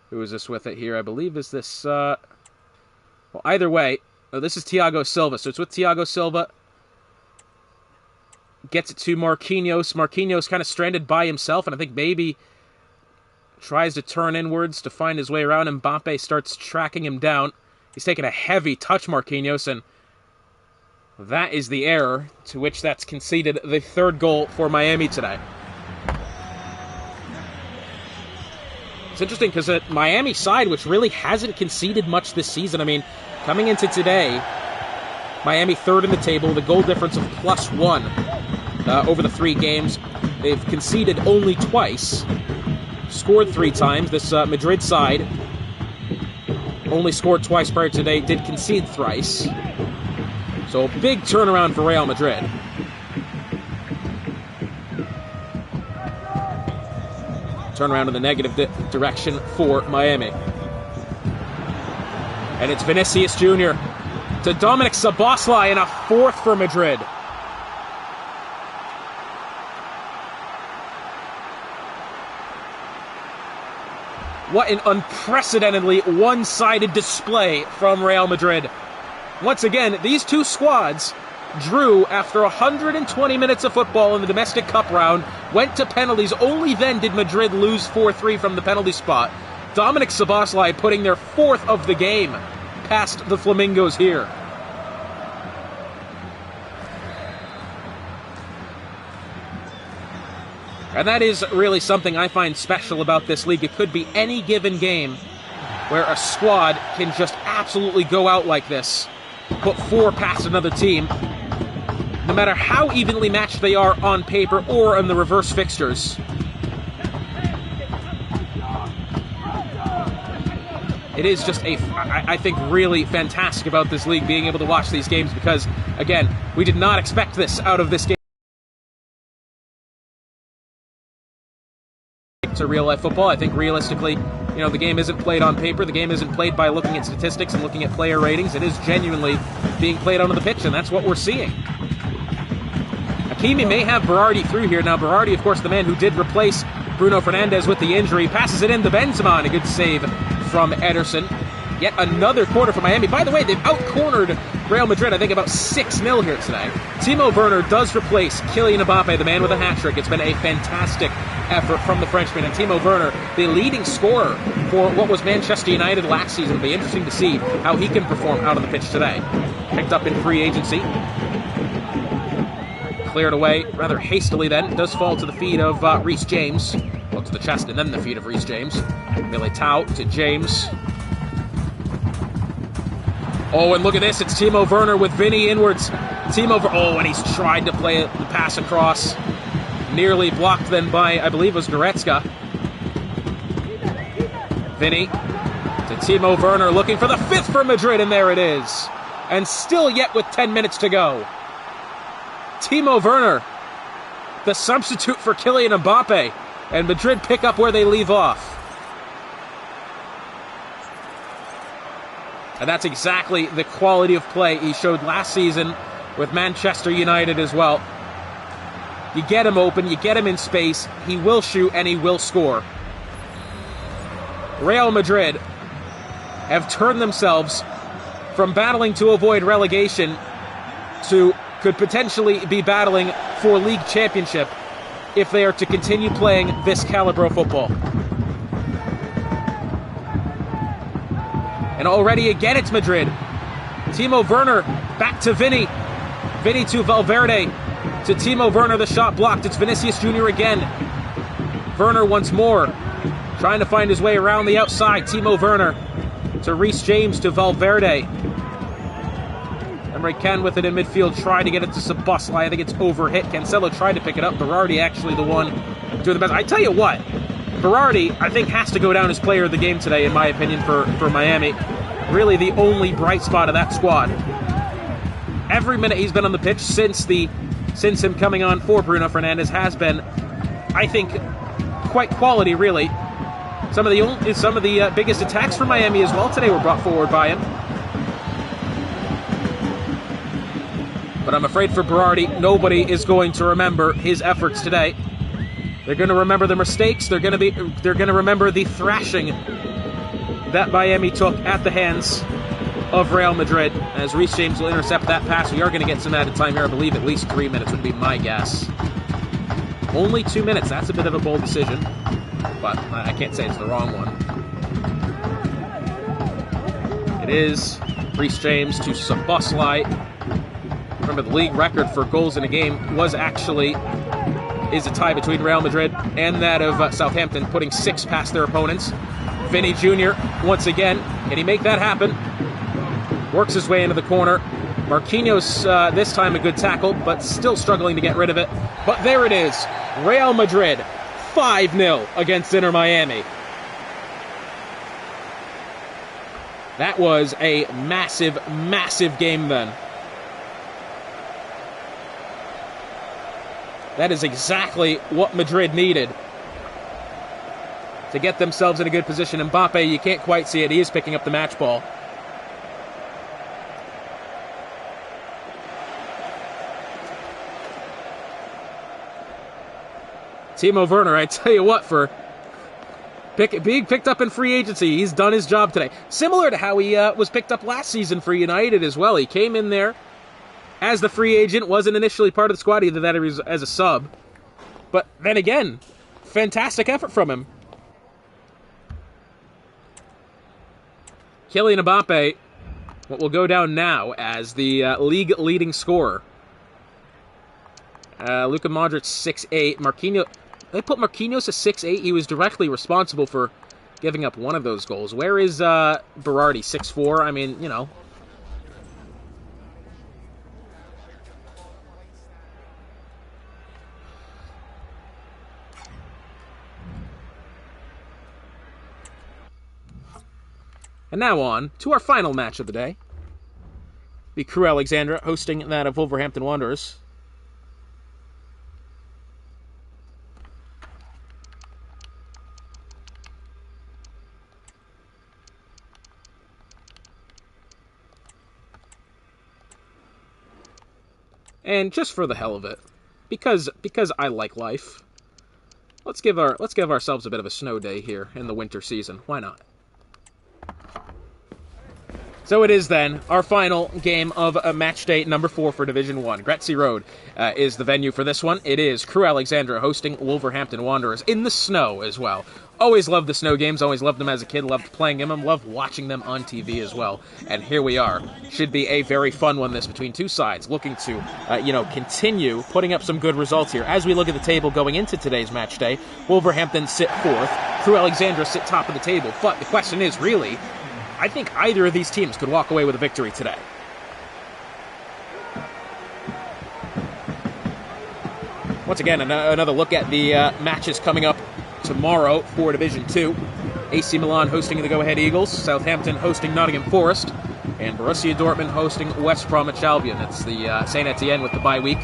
Who is this with it here? I believe is this... Well, either way, this is Thiago Silva. So it's with Thiago Silva. Gets it to Marquinhos. Marquinhos kind of stranded by himself, and I think maybe tries to turn inwards to find his way around. Mbappe starts tracking him down. He's taking a heavy touch, Marquinhos, and that is the error to which that's conceded the 3rd goal for Miami today. It's interesting because Miami side, which really hasn't conceded much this season. I mean, coming into today, Miami third in the table, the goal difference of +1 over the 3 games. They've conceded only twice, scored 3 times. This Madrid side only scored twice prior to today, did concede thrice. So big turnaround for Real Madrid. Turnaround in the negative direction for Miami. And it's Vinicius Jr. to Dominic Szoboszlai, and a 4th for Madrid. What an unprecedentedly one-sided display from Real Madrid. Once again, these two squads drew after 120 minutes of football in the domestic cup round, went to penalties. Only then did Madrid lose 4-3 from the penalty spot. Dominic Szoboszlai putting their 4th of the game past the Flamingos here. And that is really something I find special about this league. It could be any given game where a squad can just absolutely go out like this, put 4 past another team, no matter how evenly matched they are on paper or in the reverse fixtures. It is just I think, really fantastic about this league, being able to watch these games, because, again, we did not expect this out of this game. To real-life football, I think realistically, the game isn't played on paper. The game isn't played by looking at statistics and looking at player ratings. It is genuinely being played onto the pitch, and that's what we're seeing. Hakimi may have Berardi through here. Now, Berardi, of course, the man who did replace Bruno Fernandes with the injury, passes it in to Benzema, and a good save from Ederson. Yet another corner for Miami. By the way, they've out-cornered Real Madrid, I think, about 6-0 here today. Timo Werner does replace Kylian Mbappe, the man with a hat-trick. It's been a fantastic effort from the Frenchman. And Timo Werner, the leading scorer for what was Manchester United last season. It'll be interesting to see how he can perform out on the pitch today. Picked up in free agency. Cleared away rather hastily then. It does fall to the feet of Reece James. Well, to the chest and then the feet of Reece James. Militao to James. Oh, and look at this. It's Timo Werner with Vinny inwards. And he's tried to play the pass across. Nearly blocked then by, I believe it was Goretzka. Vinny to Timo Werner, looking for the 5th for Madrid, and there it is. And still yet with 10 minutes to go. Timo Werner, the substitute for Kylian Mbappe, and Madrid pick up where they leave off. And that's exactly the quality of play he showed last season with Manchester United as well. You get him open, you get him in space, he will shoot and he will score. Real Madrid have turned themselves from battling to avoid relegation to could potentially be battling for league championship if they are to continue playing this caliber of football. And already again it's Madrid. Timo Werner back to Vinny. Vinny to Valverde. To Timo Werner, the shot blocked. It's Vinicius Jr. again. Werner once more, trying to find his way around the outside. Timo Werner to Reece James to Valverde. Emre Can with it in midfield, tried to get it to Szoboszlai. I think it's overhit. Cancelo tried to pick it up. Berardi actually the one doing the best. I tell you what, Berardi, I think, has to go down as player of the game today, in my opinion, for Miami. Really the only bright spot of that squad. Every minute he's been on the pitch since him coming on for Bruno Fernandes has been, I think, quite quality, really. Some of the biggest attacks for Miami as well today were brought forward by him. But I'm afraid for Berardi, nobody is going to remember his efforts today. They're going to remember the mistakes. They're going to remember the thrashing that Miami took at the hands of Real Madrid. As Reece James will intercept that pass, we are going to get some added time here. I believe at least 3 minutes would be my guess. Only 2 minutes. That's a bit of a bold decision, but I can't say it's the wrong one. It is Reece James to Szoboszlai. Remember, the league record for goals in a game was actually is a tie between Real Madrid and that of Southampton, putting 6 past their opponents. Vinny Jr. once again, can he make that happen? Works his way into the corner. Marquinhos, this time a good tackle, but still struggling to get rid of it. But there it is. Real Madrid, 5-0 against Inter Miami. That was a massive, massive game then. That is exactly what Madrid needed to get themselves in a good position. Mbappe, you can't quite see it. He is picking up the match ball. Timo Werner, I tell you what, for being picked up in free agency, he's done his job today. Similar to how he was picked up last season for United as well. He came in there as the free agent, wasn't initially part of the squad, either that or as a sub. But then again, fantastic effort from him. Kylian Mbappe, what will go down now as the league leading scorer. Luka Modric 6'8". Marquinhos, they put Marquinhos at 6'8". He was directly responsible for giving up one of those goals. Where is Berardi, 6'4"? I mean, you know. And now on to our final match of the day. The Crew Alexandra hosting that of Wolverhampton Wanderers. And just for the hell of it, because I like life, let's give ourselves a bit of a snow day here in the winter season. Why not? So it is then our final game of match day number 4 for Division 1. Gretzky Road is the venue for this one. It is Crew Alexandra hosting Wolverhampton Wanderers in the snow as well. Always loved the snow games, always loved them as a kid, loved playing them, loved watching them on TV as well. And here we are. Should be a very fun one, this, between two sides looking to, continue putting up some good results here. As we look at the table going into today's match day, Wolverhampton sit 4th, Crew Alexandra sit top of the table. But the question is, really, I think either of these teams could walk away with a victory today. Once again, another look at the matches coming up tomorrow for Division 2. AC Milan hosting the Go-Ahead Eagles, Southampton hosting Nottingham Forest, and Borussia Dortmund hosting West Bromwich Albion. It's the Saint Etienne with the bye week.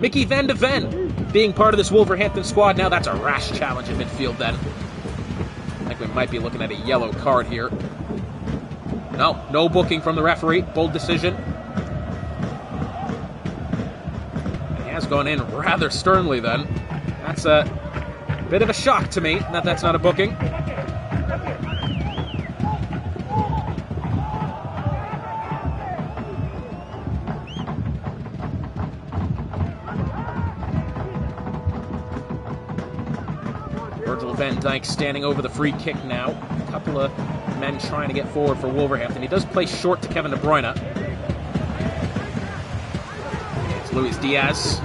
Mickey van de Ven being part of this Wolverhampton squad now. That's a rash challenge in midfield then. I think we might be looking at a yellow card here. No booking from the referee. Bold decision. He has gone in rather sternly then. That's a bit of a shock to me that that's not a booking. Van Dijk standing over the free kick now. A couple of men trying to get forward for Wolverhampton. He does play short to Kevin De Bruyne. It's Luis Diaz.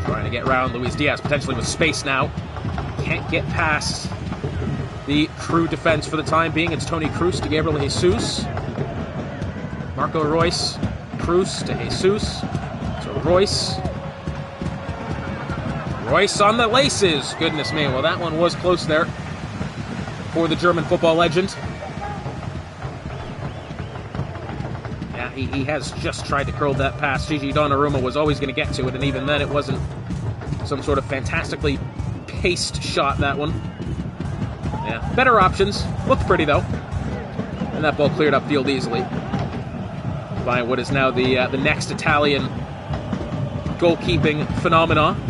Trying to get round Luis Diaz, potentially with space now. Can't get past the Crew defense for the time being. It's Toni Kroos to Gabriel Jesus. Marco Reus. Kroos to Jesus. So Reus. Royce on the laces. Goodness me. Well, that one was close there for the German football legend. Yeah, he has just tried to curl that pass. Gigi Donnarumma was always going to get to it, and even then it wasn't some sort of fantastically paced shot, that one. Yeah, better options. Looked pretty, though. And that ball cleared upfield easily by what is now the next Italian goalkeeping phenomenon.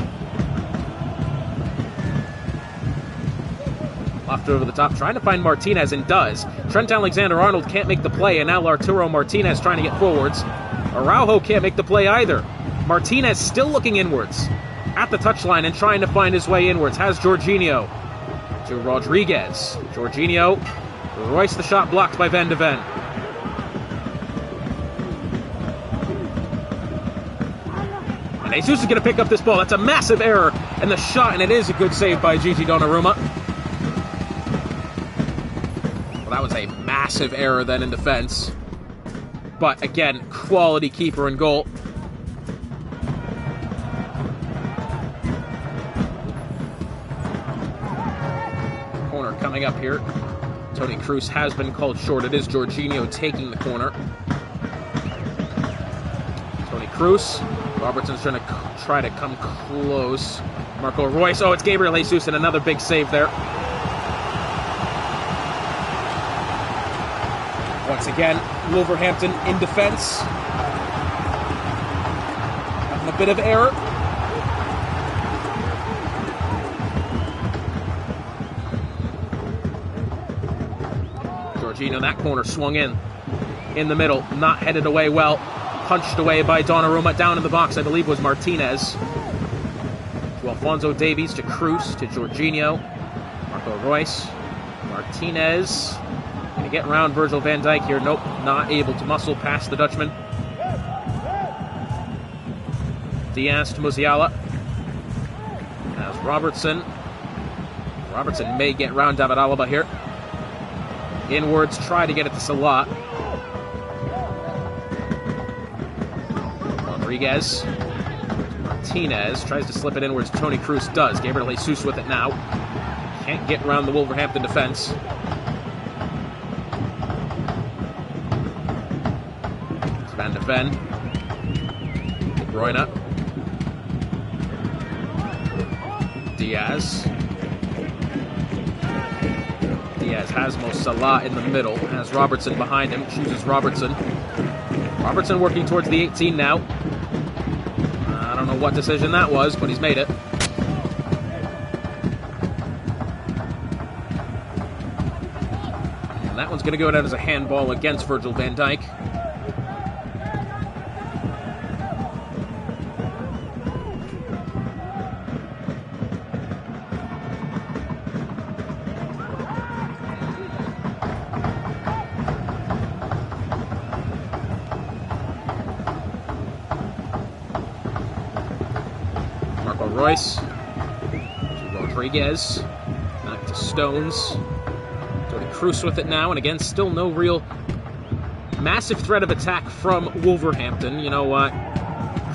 Lofted over the top, trying to find Martinez, and does. Trent Alexander-Arnold can't make the play, and now Arturo Martinez trying to get forwards. Araujo can't make the play either. Martinez still looking inwards at the touchline and trying to find his way inwards. Has Jorginho to Rodriguez. Jorginho, Royce, the shot blocked by Van de Ven. Jesus is going to pick up this ball. That's a massive error in the shot, and it is a good save by Gigi Donnarumma. Well, that was a massive error then in defense. But again, quality keeper and goal. Corner coming up here. Toni Kroos has been called short. It is Jorginho taking the corner. Toni Kroos. Robertson's trying to come close. Marco Reus. Oh, it's Gabriel Jesus, and another big save there. Once again, Wolverhampton in defense. Having a bit of error. Jorginho, that corner swung in the middle, not headed away well. Punched away by Donnarumma. Down in the box, I believe, was Martinez. To Alphonso Davies, to Kroos, to Jorginho. Marco Reus. Martinez. Going to get around Virgil van Dijk here. Nope, not able to muscle past the Dutchman. Diaz to Musiala. As Robertson. Robertson may get round David Alaba here. Inwards, try to get it to Salah. Rodriguez. Martinez tries to slip it inwards. Toni Kroos does. Gabriel Jesus with it now. Can't get around the Wolverhampton defense. Van de Ven. De Bruyne. Diaz. Diaz has Mo Salah in the middle. Has Robertson behind him. Chooses Robertson. Robertson working towards the 18 now. I don't know what decision that was, but he's made it. And that one's going to go down as a handball against Virgil van Dijk. Marco Reus to Rodriguez, back to Stones. Toni Kroos with it now, and again, still no real massive threat of attack from Wolverhampton. You know what?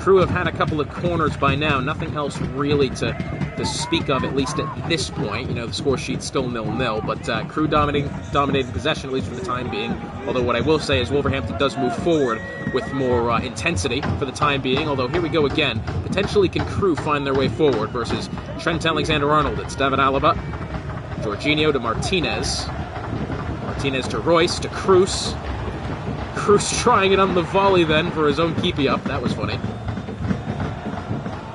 Crew have had a couple of corners by now, nothing else really to speak of, at least at this point. You know, the score sheet's still 0-0, but Crew dominating possession, at least for the time being. Although what I will say is Wolverhampton does move forward with more intensity for the time being. Although here we go again. Potentially can Crew find their way forward versus Trent Alexander-Arnold. It's David Alaba. Jorginho to Martinez. Martinez to Reus to Kroos. Kroos trying it on the volley then for his own keepy-up. That was funny.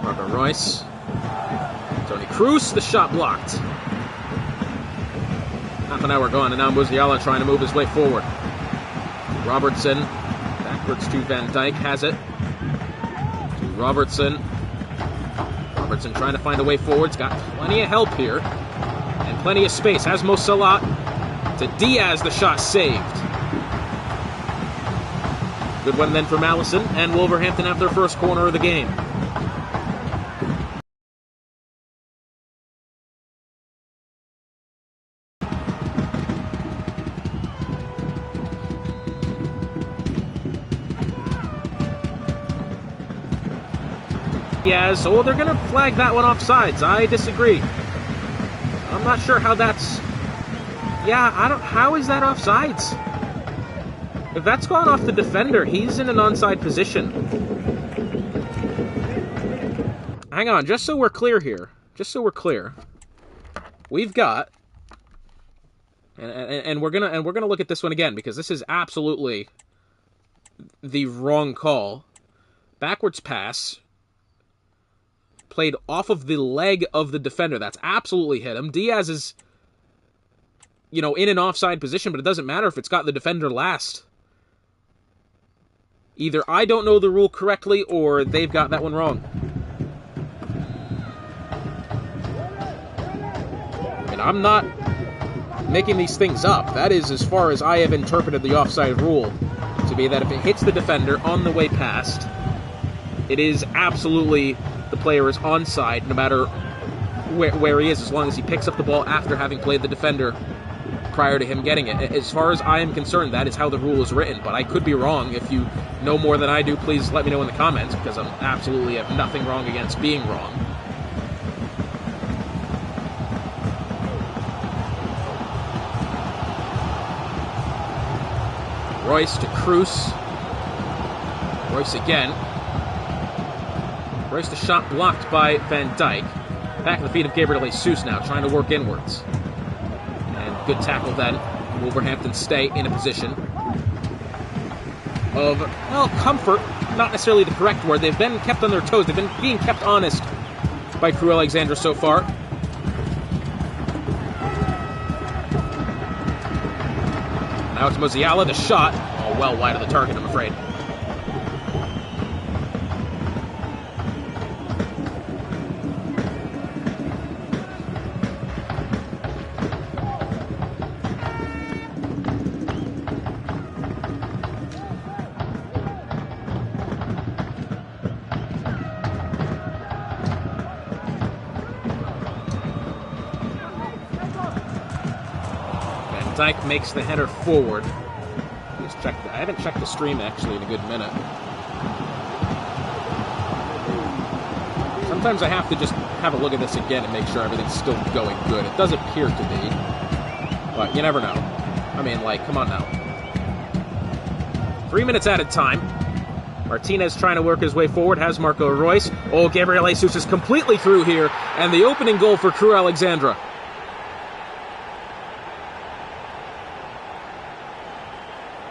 Marco Reus. Toni Kroos, the shot blocked. Half an hour gone, and now Musiala trying to move his way forward. Robertson, backwards to Van Dijk, has it. To Robertson. Robertson trying to find a way forward. He's got plenty of help here. And plenty of space. Has Mo Salah. To Diaz, the shot saved. Good one then from Allison, and Wolverhampton have their first corner of the game. Diaz, oh, they're going to flag that one offsides. I disagree. I'm not sure how that's... Yeah, how is that offsides? If that's gone off the defender, he's in an onside position. Hang on, just so we're clear here. Just so we're clear. We've got... And we're gonna look at this one again, because this is absolutely the wrong call. Backwards pass. Played off of the leg of the defender. That's absolutely hit him. Diaz is, you know, in an offside position, but it doesn't matter if it's got the defender last. Either I don't know the rule correctly, or they've got that one wrong. And I'm not making these things up. That is as far as I have interpreted the offside rule to be, that if it hits the defender on the way past, it is absolutely the player is onside no matter where he is, as long as he picks up the ball after having played the defender prior to him getting it. As far as I am concerned, that is how the rule is written, but I could be wrong. If you know more than I do, please let me know in the comments, because I'm absolutely have nothing wrong against being wrong. Royce to Cruz. Royce again. Royce, the shot blocked by Van Dijk. Back at the feet of Gabriel Jesus now, trying to work inwards. And good tackle then. Wolverhampton stay in a position of, well, comfort. Not necessarily the correct word. They've been kept on their toes. They've been being kept honest by Crewe Alexandra so far. Now it's Musiala, the shot. Oh, well wide of the target, I'm afraid. Dyke makes the header forward. I haven't checked the stream actually in a good minute. Sometimes I have to just have a look at this again and make sure everything's still going good. It does appear to be, but you never know. I mean, like, come on now. 3 minutes added time. Martinez trying to work his way forward, has Marco Royce. Oh, Gabriel Jesus is completely through here, and the opening goal for Crewe Alexandra.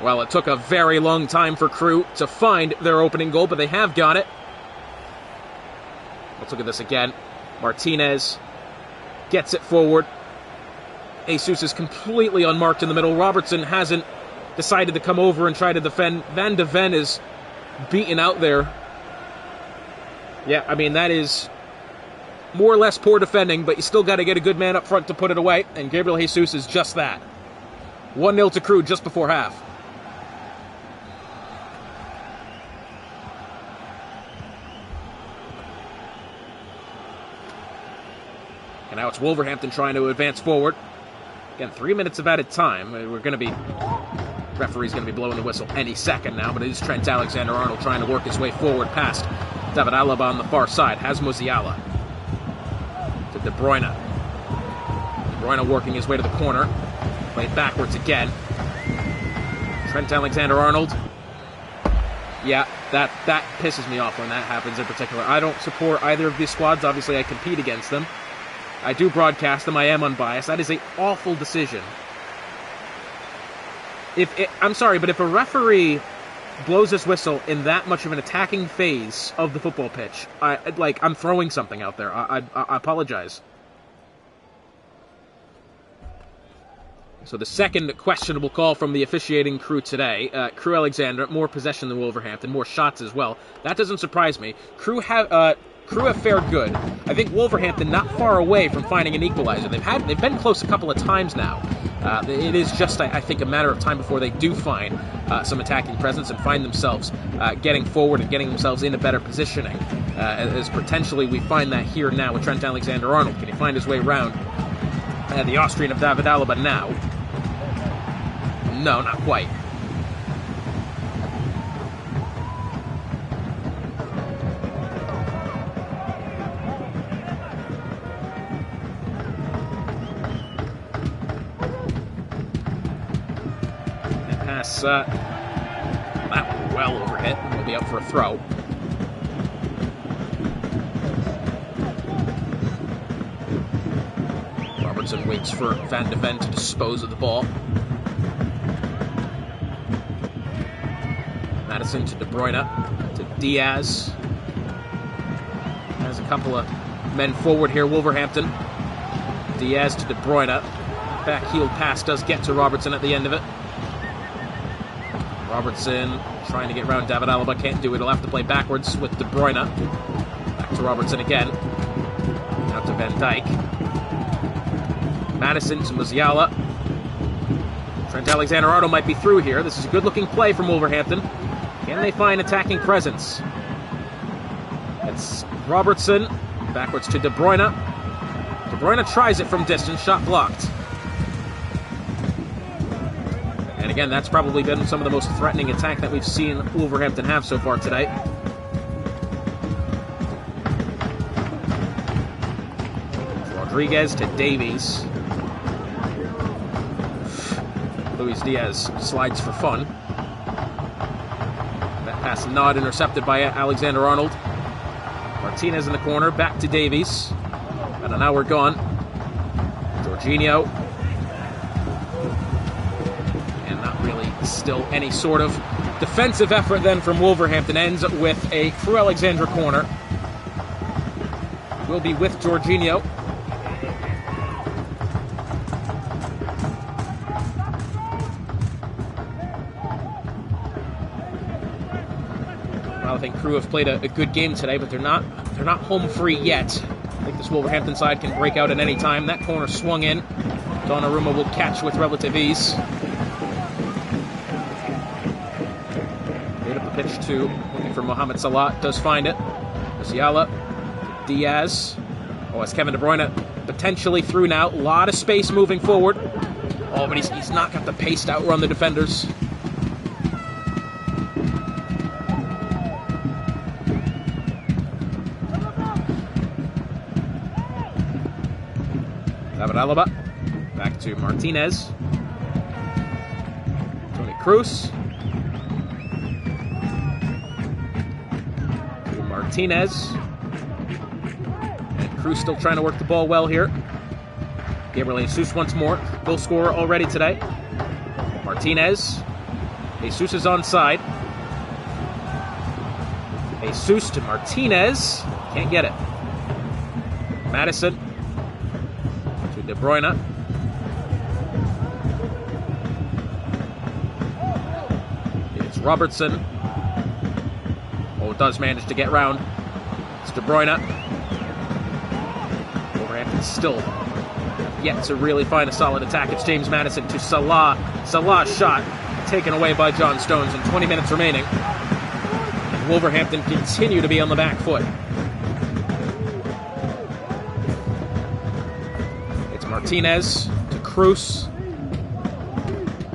Well, it took a very long time for Crewe to find their opening goal, but they have got it. Let's look at this again. Martinez gets it forward. Jesus is completely unmarked in the middle. Robertson hasn't decided to come over and try to defend. Van de Ven is beaten out there. Yeah, I mean, that is more or less poor defending, but you still got to get a good man up front to put it away, and Gabriel Jesus is just that. 1-0 to Crewe just before half. And now it's Wolverhampton trying to advance forward. Again, 3 minutes of added time. Referee's going to be blowing the whistle any second now, but it is Trent Alexander-Arnold trying to work his way forward past David Alaba on the far side. Has Musiala to De Bruyne. De Bruyne working his way to the corner. Played backwards again. Trent Alexander-Arnold. Yeah, that pisses me off when that happens in particular. I don't support either of these squads. Obviously, I compete against them. I do broadcast them. I am unbiased. That is an awful decision. I'm sorry, but if a referee blows his whistle in that much of an attacking phase of the football pitch, I'm throwing something out there. I apologize. So the second questionable call from the officiating crew today. Crewe Alexandra, more possession than Wolverhampton, more shots as well. That doesn't surprise me. Crewe have fared good. I think Wolverhampton not far away from finding an equalizer. They've been close a couple of times now. It is just, I think, a matter of time before they do find some attacking presence and find themselves getting forward and getting themselves in a better positioning. As potentially we find that here now with Trent Alexander-Arnold. Can he find his way around the Austrian of David Alaba now? No, not quite. That one well overhit. We'll be up for a throw. Robertson waits for Van de Ven to dispose of the ball. Madison to De Bruyne, to Diaz. Has a couple of men forward here, Wolverhampton. Diaz to De Bruyne. Back heel pass does get to Robertson at the end of it. Robertson trying to get around David Alaba, can't do it. He'll have to play backwards with De Bruyne. Back to Robertson again. Now to Van Dijk. Madison to Musiala. Trent Alexander-Arnold might be through here. This is a good-looking play from Wolverhampton. Can they find attacking presence? It's Robertson. Backwards to De Bruyne. De Bruyne tries it from distance. Shot blocked. And again, that's probably been some of the most threatening attack that we've seen Wolverhampton have so far tonight. Rodriguez to Davies. Luis Diaz slides for fun. That pass not intercepted by Alexander-Arnold. Martinez in the corner, back to Davies. And an hour gone. Jorginho. And not really still any sort of defensive effort then from Wolverhampton. Ends with a Crew Alexandra corner. Will be with Jorginho. I think Crew have played a good game today, but they're not home free yet. I think this Wolverhampton side can break out at any time. That corner swung in. Donnarumma will catch with relative ease. Made up the pitch to looking for Mohamed Salah. Does find it. Musiala. Diaz. Oh, it's Kevin De Bruyne potentially through now. A lot of space moving forward. Oh, but he's not got the pace to outrun the defenders. David Alaba, back to Martinez, Toni Kroos, to Martinez, and Kroos still trying to work the ball well here. Gabriel Jesus once more, goal scorer already today. Martinez, Jesus is onside. Jesus to Martinez, can't get it. Madison. De Bruyne. It's Robertson. Oh, does manage to get round. It's De Bruyne. Wolverhampton still yet to really find a solid attack. It's James Maddison to Salah. Salah's shot taken away by John Stones in 20 minutes remaining. And Wolverhampton continue to be on the back foot. Martinez to Kroos,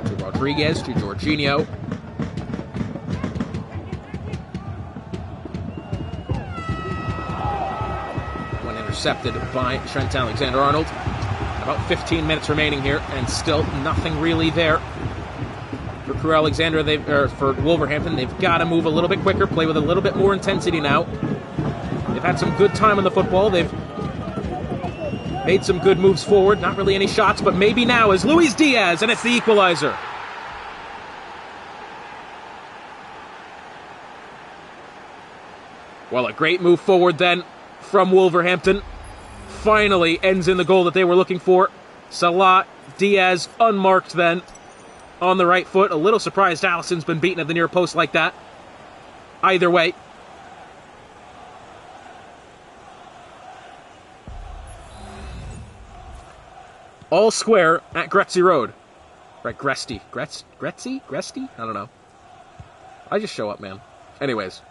to Rodriguez, to Jorginho. One intercepted by Trent Alexander-Arnold. About 15 minutes remaining here, and still nothing really there. For Crew Alexandra, for Wolverhampton, they've got to move a little bit quicker, play with a little bit more intensity now. They've had some good time on the football. They've made some good moves forward. Not really any shots, but maybe now is Luis Diaz, and it's the equalizer. Well, a great move forward then from Wolverhampton. Finally ends in the goal that they were looking for. Salah, Diaz, unmarked then on the right foot. A little surprised Allison's been beaten at the near post like that. Either way. All square at Gretzy Road. Right, Gresty. Gresty? I don't know. I just show up, man. Anyways.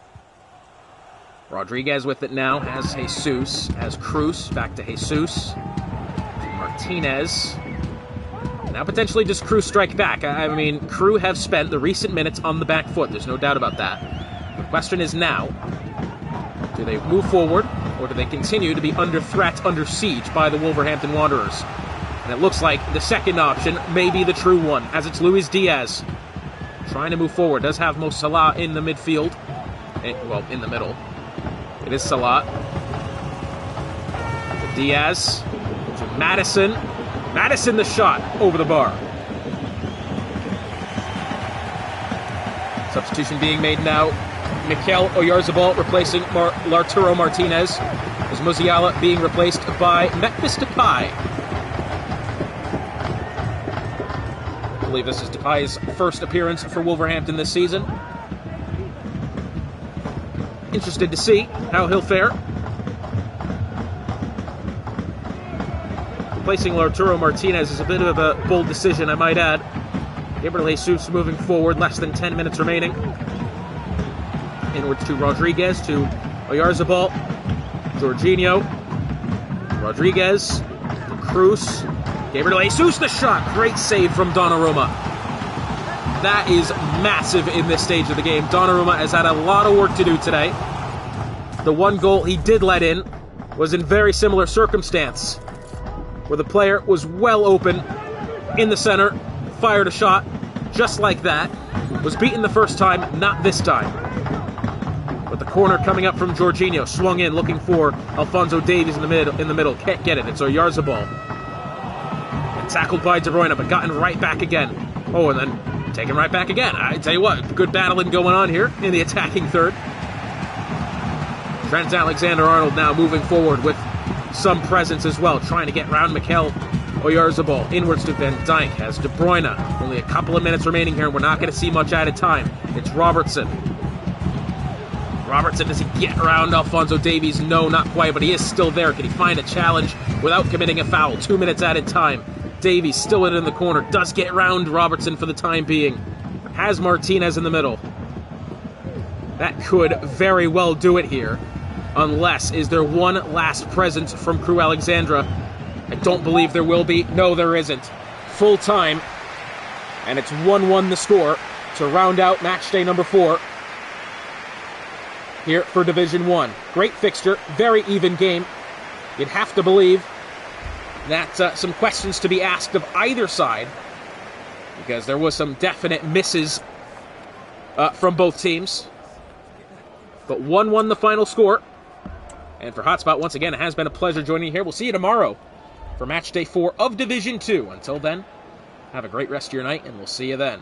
Rodriguez with it now. Has Jesus. Has Kroos. Back to Jesus. Martinez. Now potentially does Crew strike back. I mean, Crew have spent the recent minutes on the back foot. There's no doubt about that. The question is now, do they move forward, or do they continue to be under threat, under siege by the Wolverhampton Wanderers? And it looks like the second option may be the true one, as it's Luis Diaz trying to move forward. Does have Mo Salah in the midfield. Well, in the middle. It is Salah. To Diaz. To Maddison. Maddison the shot over the bar. Substitution being made now. Mikel Oyarzabal replacing Arturo Martinez. As Musiala being replaced by Memphis Depay. I believe this is Depay's first appearance for Wolverhampton this season. Interested to see how he'll fare. Replacing Arturo Martinez is a bit of a bold decision, I might add. Gabriel Jesus moving forward, less than 10 minutes remaining. Inwards to Rodriguez, to Oyarzabal, Jorginho, Rodriguez, Cruz, gave her to Jesus, the shot. Great save from Donnarumma. That is massive in this stage of the game. Donnarumma has had a lot of work to do today. The one goal he did let in was in very similar circumstance, where the player was well open in the center, fired a shot just like that, was beaten the first time, not this time. But the corner coming up from Jorginho, swung in, looking for Alphonso Davies in the middle. Can't get it. It's Oyarzabal. And tackled by De Bruyne, but gotten right back again. Oh, and then taken right back again. I tell you what, good battling going on here in the attacking third. Trent Alexander-Arnold now moving forward with some presence as well, trying to get round Mikel Oyarzabal. Inwards to Van Dijk, has De Bruyne. Only a couple of minutes remaining here, and we're not going to see much added time. It's Robertson. Robertson, does he get around Alphonso Davies? No, not quite, but he is still there. Can he find a challenge without committing a foul? 2 minutes added time. Davies still in the corner. Does get around Robertson for the time being. Has Martinez in the middle. That could very well do it here. Unless, is there one last presence from Crew Alexandra? I don't believe there will be. No, there isn't. Full time. And it's 1-1 the score to round out match day number 4. Here for Division 1. Great fixture, very even game. You'd have to believe that some questions to be asked of either side, because there was some definite misses from both teams. But 1-1 the final score. And for Hotspot, once again, it has been a pleasure joining you here. We'll see you tomorrow for match day 4 of Division 2. Until then, have a great rest of your night, and we'll see you then.